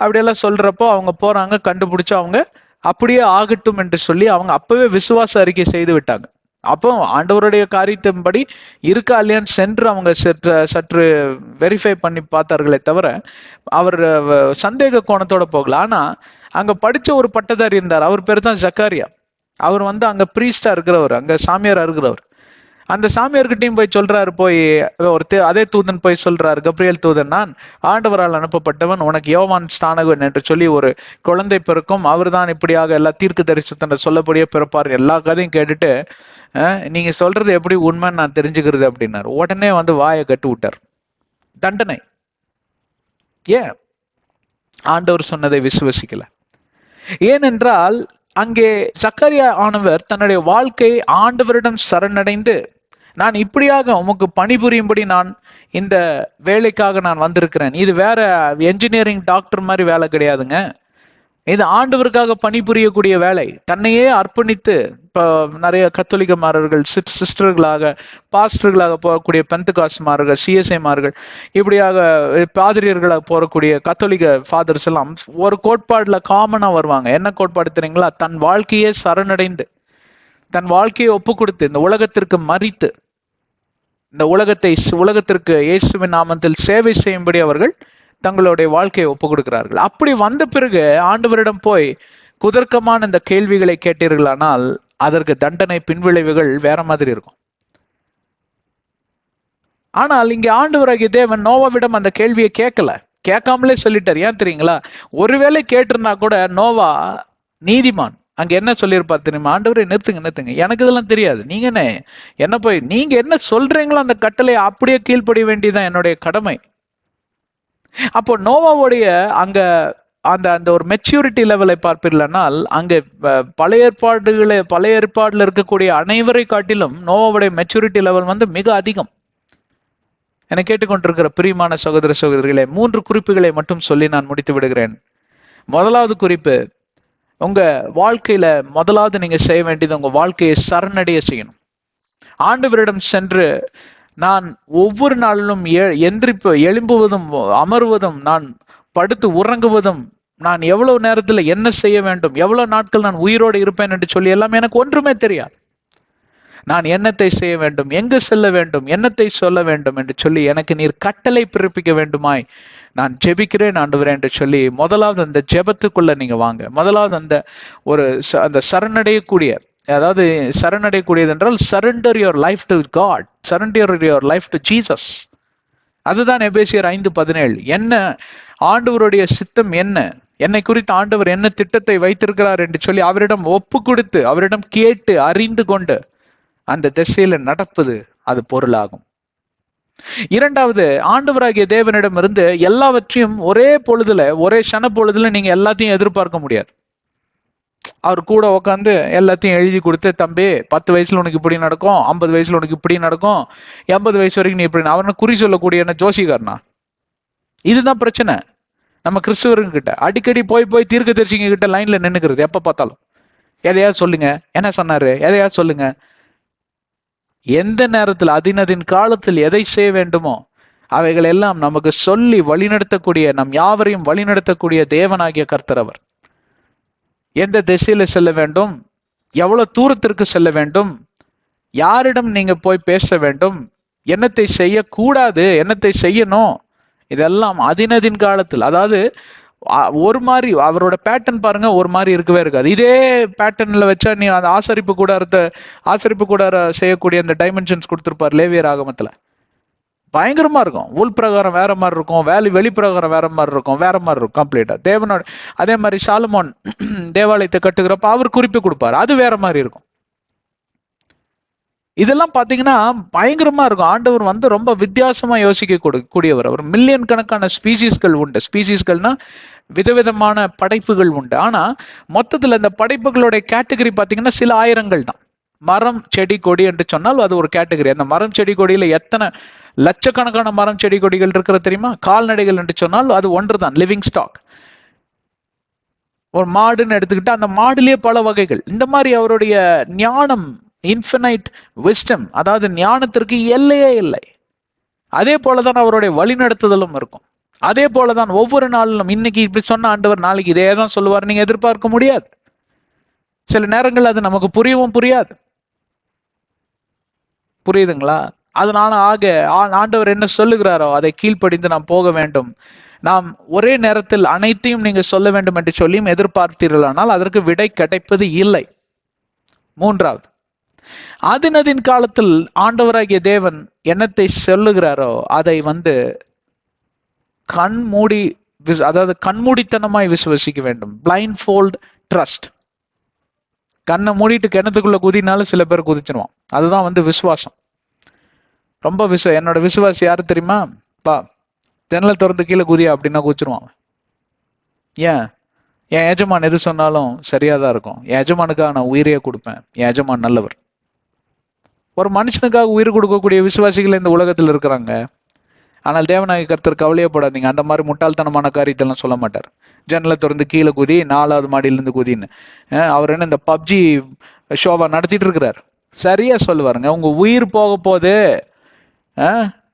அப்படியெல்லாம் சொல்றப்போ அவங்க போறாங்க, கண்டுபிடிச்சு அவங்க அப்படியே ஆகட்டும் என்று சொல்லி அவங்க அப்பவே விசுவாச அறிக்கை செய்து விட்டாங்க. அப்போ ஆண்டவருடைய காரியத்தின்படி இருக்கா இல்லையான்னு சென்று அவங்க சற்று வெரிஃபை பண்ணி பார்த்தார்களே தவிர அவர் சந்தேக கோணத்தோட போகல. ஆனா அங்க படிச்ச ஒரு பட்டதாரி இருந்தார், அவர் பேர் தான் ஜக்காரியா. அவர் அங்க பிரீஸ்டா இருக்கிறவர், அங்க சாமியாரா இருக்கிறவர். அந்த சாமியார்கிட்டையும் போய் சொல்றாரு, போய் அதே தூதன் போய் சொல்றாரு, கப்ரியேல் தூதன், நான் ஆண்டவரால் அனுப்பப்பட்டவன், உனக்கு யோவான் ஸ்நானகன் என்று சொல்லி ஒரு குழந்தை பிறக்கும், அவர் தான் இப்படியாக எல்லா தீர்க்க தரிசனத்தை சொல்லப்படியே பிறப்பார். எல்லா கதையும் கேட்டுட்டு, நீங்க சொல்றது எப்படி உண்மைன்னு நான் தெரிஞ்சுக்கிறது அப்படின்னாரு. உடனே வாயை கட்டு விட்டார். தண்டனை. ஏன்? ஆண்டவர் சொன்னதை விசுவசிக்கல. ஏனென்றால் அங்கே சக்கரியா ஆனவர் தன்னுடைய வாழ்க்கை ஆண்டவரிடம் சரணடைந்து, நான் இப்படியாக உமக்கு பணிபுரியும்படி நான் இந்த வேலைக்காக நான் வந்திருக்கிறேன், இது வேற என்ஜினியரிங் டாக்டர் மாதிரி வேலை கிடையாதுங்க, இது ஆண்டவருக்காக பணிபுரியக்கூடிய வேலை, தன்னையே அர்ப்பணித்து. இப்போ நிறைய கத்தோலிக்கமாரர்கள் சிஸ்டர்களாக, பாஸ்டர்களாக போகக்கூடிய பெந்தகாஸ்மார்கள், சிஎஸ்ஐமார்கள், இப்படியாக பாதிரியர்களாக போகக்கூடிய கத்தோலிக்க ஃபாதர்ஸ் எல்லாம் ஒரு கோட்பாடுல காமனா வருவாங்க. என்ன கோட்பாடு தெரியுங்களா? தன் வாழ்க்கையே சரணடைந்து, தன் வாழ்க்கையை ஒப்பு கொடுத்து, இந்த உலகத்திற்கு மறித்து, இந்த உலகத்திற்கு இயேசுவின் நாமத்தில் சேவை செய்யும்படி அவர்கள் தங்களுடைய வாழ்க்கையை ஒப்பு கொடுக்கிறார்கள். அப்படி வந்த பிறகு ஆண்டவரிடம் போய் குதர்க்கமான இந்த கேள்விகளை கேட்டீர்களானால் அதற்கு தண்டனை, பின்விளைவுகள் வேற மாதிரி இருக்கும். ஆனால் இங்க ஆண்டவராகிய தேவன் நோவாவிடம் அந்த கேள்வியை கேட்காமலே சொல்லிட்டார். ஏன் தெரியுங்களா? ஒருவேளை கேட்டிருந்தா கூட நோவா நீதிமான், அங்க என்ன சொல்லியிருப்பார் தெரியுமா? ஆண்டவரை நிறுத்துங்க, எனக்கு இதெல்லாம் தெரியாது, நீங்க என்ன போய் நீங்க என்ன சொல்றீங்களோ அந்த கட்டளை அப்படியே கீழ்ப்படிய வேண்டியதான் என்னுடைய கடமை. அப்போ நோவாவுடைய அங்க அந்த அந்த ஒரு மெச்சூரிட்டி லெவலை பார்ப்பீர்களானால் அங்க பழைய ஏற்பாடுல இருக்கக்கூடிய அனைவரை காட்டிலும் நோவாவுடைய மெச்சூரிட்டி லெவல் மிக அதிகம். என கேட்டுக்கொண்டிருக்கிற பிரியமான சகோதர சகோதரிகளே, 3 குறிப்புகளை மட்டும் சொல்லி நான் முடித்து விடுகிறேன். முதலாவது குறிப்பு, உங்க வாழ்க்கையில முதலாவது நீங்க செய்ய வேண்டியது உங்க வாழ்க்கையை சரணடைய செய்யணும். ஆண்டவரிடம் சென்று, நான் ஒவ்வொரு நாளிலும் எழும்புவதும் அமர்வதும், நான் படுத்து உறங்குவதும், நான் எவ்வளவு நேரத்துல என்ன செய்ய வேண்டும், எவ்வளவு நாட்கள் நான் உயிரோடு இருப்பேன் என்று சொல்லி எல்லாம் எனக்கு ஒன்றுமே தெரியாது. நான் என்னத்தை செய்ய வேண்டும், எங்கு செல்ல வேண்டும், என்னத்தை சொல்ல வேண்டும் என்று சொல்லி எனக்கு நீர் கட்டளை பிறப்பிக்க வேண்டுமாய் நான் ஜெபிக்கிறேன் ஆண்டவரே என்று சொல்லி முதலாவது அந்த ஜெபத்துக்குள்ள நீங்க வாங்க. முதலாவது அந்த சரணடையக்கூடிய, அதாவது சரணடையக்கூடியது என்றால் surrender your life to God, surrender your life to Jesus. அதுதான் எபேசியர் 5:17. என்ன ஆண்டவருடைய சித்தம் என்ன, என்னை குறித்து ஆண்டவர் என்ன திட்டத்தை வைத்திருக்கிறார் என்று சொல்லி அவரிடம் ஒப்பு கொடுத்து, அவரிடம் கேட்டு அறிந்து கொண்டு அந்த திசையில நடப்பது அது பொருளாகும். இரண்டாவது, ஆண்டவராகிய தேவனிடம் இருந்து எல்லாவற்றையும் ஒரே பொழுதுல, ஒரே க்ஷண பொழுதுல நீங்க எல்லாத்தையும் எதிர்பார்க்க முடியாது. அவர் கூட உட்காந்து எல்லாத்தையும் எழுதி கொடுத்து, தம்பி 10 வயசுல உனக்கு இப்படி நடக்கும், 50 வயசுல உனக்கு இப்படி நடக்கும், 80 வயசு வரைக்கும் நீ இப்படி, அவனை குறி சொல்லக்கூடிய என்ன ஜோசிகாரனா? இதுதான் பிரச்சனை நம்ம கிறிஸ்துவர்கள் கிட்ட. அடிக்கடி போய் தீர்க்க தரிசிங்க கிட்ட லைன்ல நின்னுக்கிறது, எப்ப பார்த்தாலும் எதையாவது சொல்லுங்க, என்ன சொன்னாரு, எதையாவது சொல்லுங்க. எந்த நேரத்தில் அதினதின் காலத்தில் எதை செய்ய வேண்டுமோ அவைகள் எல்லாம் நமக்கு சொல்லி வழிநடத்தக்கூடிய, நம் யாவரையும் வழிநடத்தக்கூடிய தேவனாகிய கர்த்தர் அவர். எந்த திசையில செல்ல வேண்டும், எவ்வளவு தூரத்திற்கு செல்ல வேண்டும், யாரிடம் நீங்க போய் பேச வேண்டும், என்னத்தை செய்யக்கூடாது, என்னத்தை செய்யணும், இதெல்லாம் அதினதின் காலத்தில். அதாவது ஒரு மாதிரி அவரோட பேட்டர்ன் பாருங்க, ஒரு மாதிரி இருக்கவே இருக்காது. இதே பேட்டர்ன்ல வச்சா நீ அந்த ஆசரிப்பு கூடார செய்யக்கூடிய அந்த டைமென்ஷன்ஸ் கொடுத்திருப்பார் லேவியர் ஆகமத்துல, பயங்கரமா இருக்கும். உள் பிரகாரம் வேற மாதிரி இருக்கும், வெளிப்பிரகாரம் வேற மாதிரி இருக்கும் கம்ப்ளீட்டா. தேவனோட அதே மாதிரி சாலமோன் தேவாலயத்தை கட்டுகிறப்ப அவர் குறிப்பு கொடுப்பார், அது வேற மாதிரி இருக்கும். இதெல்லாம் பாத்தீங்கன்னா பயங்கரமா இருக்கும். ஆண்டவர் ரொம்ப வித்தியாசமா யோசிக்க கூடியவர். அவர் மில்லியன் கணக்கான ஸ்பீசிஸ்கள் உண்டு. ஸ்பீசிஸ்கள்னா விதவிதமான படைப்புகள் உண்டு. ஆனா மொத்தத்துல இந்த படைப்புகளுடைய கேட்டகரி பாத்தீங்கன்னா சில ஆயிரங்கள் தான். மரம் செடி கொடி என்று சொன்னால் அது ஒரு கேட்டகரி. அந்த மரம் செடி கொடியில எத்தனை லட்சக்கணக்கான மரம் செடி கொடிகள் இருக்கிறது தெரியுமா? கால்நடைகள் என்று சொன்னால் அது ஒன்றுதான், லிவிங் ஸ்டாக். ஒரு மாடுன்னு எடுத்துக்கிட்டு அந்த மாடுலயே பல வகைகள். இந்த மாதிரி அவருடைய ஞானம், இன்ஃபினைட் விஸ்டம், அதாவது ஞானத்திற்கு எல்லையே இல்லை. அதே போலதான் அவருடைய வழிநடத்துதலும் இருக்கும். அதே போலதான் ஒவ்வொரு நாளிலும் இன்னைக்கு இப்படி சொன்ன ஆண்டவர் நாளைக்கு இதே தான் சொல்லுவார், நீங்க எதிர்பார்க்க முடியாது. சில நேரங்கள் அது நமக்கு புரியவும் புரியாது. புரியுதுங்களா? அதனால ஆண்டவர் என்ன சொல்லுகிறாரோ அதை கீழ்ப்படிந்து நாம் போக வேண்டும். நாம் ஒரே நேரத்தில் அனைத்தையும் நீங்க சொல்ல வேண்டும் என்று சொல்லியும் எதிர்பார்த்தீர்களானால் அதற்கு விடை கிடைப்பது இல்லை. மூன்றாவது, அதினதின் காலத்தில் ஆண்டவராகிய தேவன் என்னத்தை சொல்லுகிறாரோ அதை கண்மூடி, அதாவது கண்மூடித்தனமாய் விசுவசிக்க வேண்டும். Blind fold trust. கண்ணை மூடிட்டு கிணத்துக்குள்ள குதினாலும் சில பேர் குதிச்சிருவான். அதுதான் விசுவாசம். ரொம்ப என்னோட விசுவாசி யாரு தெரியுமா? பா, ஜன்னலை திறந்து கீழே குதியா அப்படின்னா குதிச்சிருவான். ஏன்? என் எஜமான் எது சொன்னாலும் சரியாதான் இருக்கும். என் எஜமானுக்காக நான் உயிரையே கொடுப்பேன். என் எஜமான் நல்லவர். ஒரு மனுஷனுக்காக உயிர் கொடுக்கக்கூடிய விசுவாசிகள் இந்த உலகத்தில் இருக்கிறாங்க. ஆனால் தேவனாகிய கர்த்தர் கவலையப்படாதீங்க, அந்த மாதிரி முட்டாள்தனமான காரியத்தெல்லாம் சொல்ல மாட்டார். ஜன்னலை திறந்து கீழே குதி, 4வது மாடியிலிருந்து குதின்னு. அவர் என்ன இந்த பப்ஜி ஷோவா நடத்திட்டு இருக்கிறார்? சரியா சொல்லுவாருங்க. உங்க உயிர் போக போது,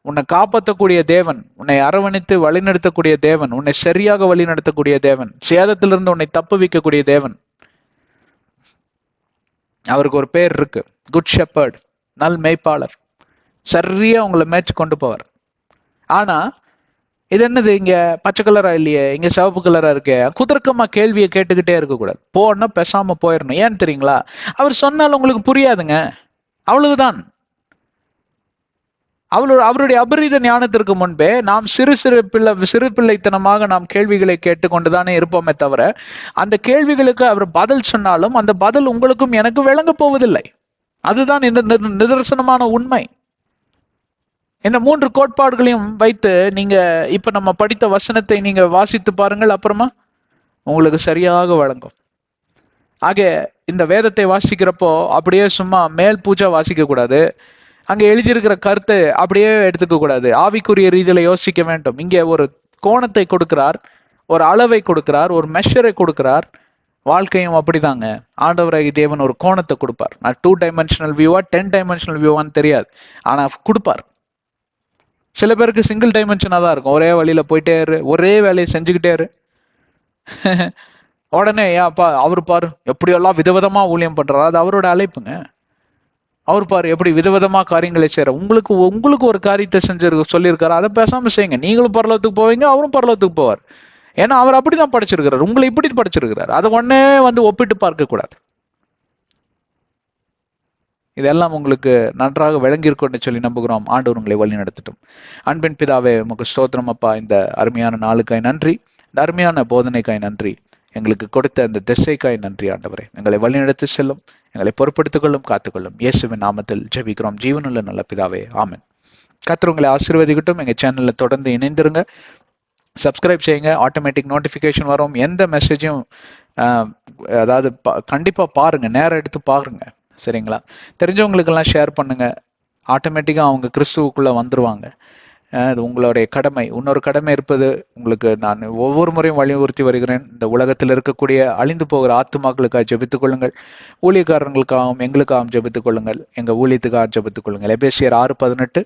உன்னை காப்பாற்றக்கூடிய தேவன், உன்னை அரவணைத்து வழிநடத்தக்கூடிய தேவன், உன்னை சரியாக வழிநடத்தக்கூடிய தேவன், சேதத்திலிருந்து உன்னை தப்பு வைக்கக்கூடிய தேவன். அவருக்கு ஒரு பேர் இருக்கு, குட் ஷெப்பர்ட், நல் மேய்ப்பாளர். சரியா உங்களை மேய்ச்சி கொண்டு போவார். ஆனா இது என்னது, இங்க பச்சை கலரா இல்லையே, இங்க சிவப்பு கலரா இருக்கே, குதர்க்கமா கேள்வியை கேட்டுக்கிட்டே இருக்கக்கூடாது. போனா பேசாம போயிடணும். ஏன்னு தெரியுங்களா? அவர் சொன்னாலும் உங்களுக்கு புரியாதுங்க, அவ்வளவுதான். அவருடைய அபரீத ஞானத்திற்கு முன்பே நாம் சிறு பிள்ளைத்தனமாக நாம் கேள்விகளை கேட்டுக்கொண்டுதானே இருப்போமே தவிர, அந்த கேள்விகளுக்கு அவர் பதில் சொன்னாலும் அந்த பதில் உங்களுக்கும் எனக்கு விளங்க போவதில்லை. அதுதான் இந்த நிதர்சனமான உண்மை. இந்த 3 கோட்பாடுகளையும் வைத்து நீங்க இப்ப நம்ம படித்த வசனத்தை நீங்க வாசித்து பாருங்கள், அப்புறமா உங்களுக்கு சரியாக வழங்கும். ஆக இந்த வேதத்தை வாசிக்கிறப்போ அப்படியே சும்மா மேல் பூஜா வாசிக்க கூடாது. அங்க எழுதியிருக்கிற கருத்தை அப்படியே எடுத்துக்க கூடாது. ஆவிக்குரிய ரீதியில யோசிக்க வேண்டும். இங்கே ஒரு கோணத்தை கொடுக்கிறார், ஒரு அளவை கொடுக்கிறார், ஒரு மெஷரை கொடுக்கிறார். வாழ்க்கையும் அப்படிதாங்க. ஆண்டவராகிய தேவன் ஒரு கோணத்தை கொடுப்பார். நான் 2 டைமென்ஷனல் வியூவா 10 டைமென்ஷனல் வியூவான்னு தெரியாது, ஆனா கொடுப்பார். சில பேருக்கு சிங்கிள் டைமென்ஷனா தான் இருக்கும். ஒரே வழியில போயிட்டே இரு, ஒரே வேலையை செஞ்சுக்கிட்டே இரு. உடனே ஏன்ப்பா அவரு பாரு எப்படியெல்லாம் விதவிதமா ஊழியம் பண்றாரு, அது அவரோட அழைப்புங்க. அவர் பாரு எப்படி விதவிதமா காரியங்களை செய்யற. உங்களுக்கு ஒரு காரியத்தை சொல்லியிருக்காரு, அதை பேசாம செய்யுங்க. நீங்களும் பரலோகத்துக்கு போவீங்க, அவரும் பரலோகத்துக்கு போவார். ஏன்னா அவர் அப்படிதான் படிச்சிருக்கிறார், உங்களை இப்படி படிச்சிருக்கிறார். அதை உடனே ஒப்பிட்டு பார்க்க கூடாது. இதெல்லாம் உங்களுக்கு நன்றாக விளங்கியிருக்கும்னு சொல்லி நம்புகிறோம். ஆண்டவர் உங்களை வழி நடத்தட்டும். அன்பின் பிதாவே, உமக்கு ஸ்தோத்திரம் அப்பா. இந்த அருமையான நாளுக்காய் நன்றி, இந்த அருமையான போதனைக்காய் நன்றி, எங்களுக்கு கொடுத்த இந்த திசைக்காய் நன்றி. ஆண்டவரே, எங்களை வழிநடத்தி செல்லும், எங்களை பொறுப்படுத்திக் கொள்ளும், காத்துக்கொள்ளும். இயேசுவின் நாமத்தில் ஜெபிக்கிறோம் ஜீவனுள்ள நல்ல பிதாவே, ஆமென். கர்த்தர் உங்களை ஆசீர்வதிக்கட்டும். எங்க சேனல்ல தொடர்ந்து இணைந்திருங்க, சப்ஸ்கிரைப் செய்யுங்க, ஆட்டோமேட்டிக் நோட்டிபிகேஷன் வரும். எந்த மெசேஜும் அதாவது கண்டிப்பா பாருங்க, நேரம் எடுத்து பாருங்க, சரிங்களா? தெரிஞ்சவங்களுக்கெல்லாம் ஷேர் பண்ணுங்க. ஆட்டோமேட்டிக்கா அவங்க கிறிஸ்துவுக்குள்ள வந்துருவாங்க. அது உங்களுடைய கடமை. இன்னொரு கடமை இருப்பது உங்களுக்கு நான் ஒவ்வொரு முறையும் வலியுறுத்தி வருகிறேன். இந்த உலகத்தில் இருக்கக்கூடிய அழிந்து போகிற ஆத்துமாக்களுக்காக ஜெபித்துக் கொள்ளுங்கள். ஊழியக்காரர்களுக்காகவும் எங்களுக்காகவும் ஜெபித்துக் கொள்ளுங்கள். எங்க ஊழியத்துக்காக ஜெபித்துக் கொள்ளுங்கள். எபேசியர் 6:18,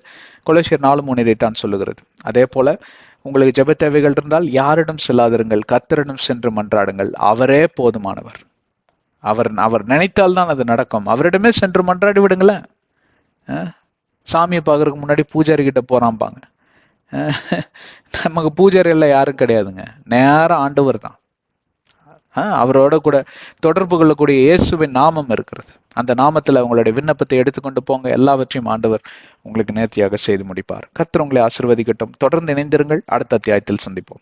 கொலோசியர் 4:3 இதைத்தான் சொல்லுகிறது. அதே போல உங்களுக்கு ஜெப தேவைகள் இருந்தால் யாரிடம் செல்லாதிருங்கள், கர்த்தரிடம் சென்று மன்றாடுங்கள். அவரே போதுமானவர். அவர் நினைத்தால்தான் அது நடக்கும். அவரிடமே சென்று மன்றாடி விடுங்களேன். சாமியை பார்க்கறதுக்கு முன்னாடி பூஜாரி கிட்ட போறாம்பாங்க. நமக்கு பூஜாரி எல்லாம் யாரும் கிடையாதுங்க, நேரம் ஆண்டவர் தான். அவரோட கூட தொடர்பு கொள்ளக்கூடிய இயேசுவின் நாமம் இருக்கிறது. அந்த நாமத்துல உங்களுடைய விண்ணப்பத்தை எடுத்துக்கொண்டு போங்க. எல்லாவற்றையும் ஆண்டவர் உங்களுக்கு நேர்த்தியாக செய்து முடிப்பார். கர்த்தர் உங்களை ஆசீர்வதிக்கட்டும். தொடர்ந்து இணைந்திருங்கள். அடுத்த அத்தியாயத்தில் சந்திப்போம்.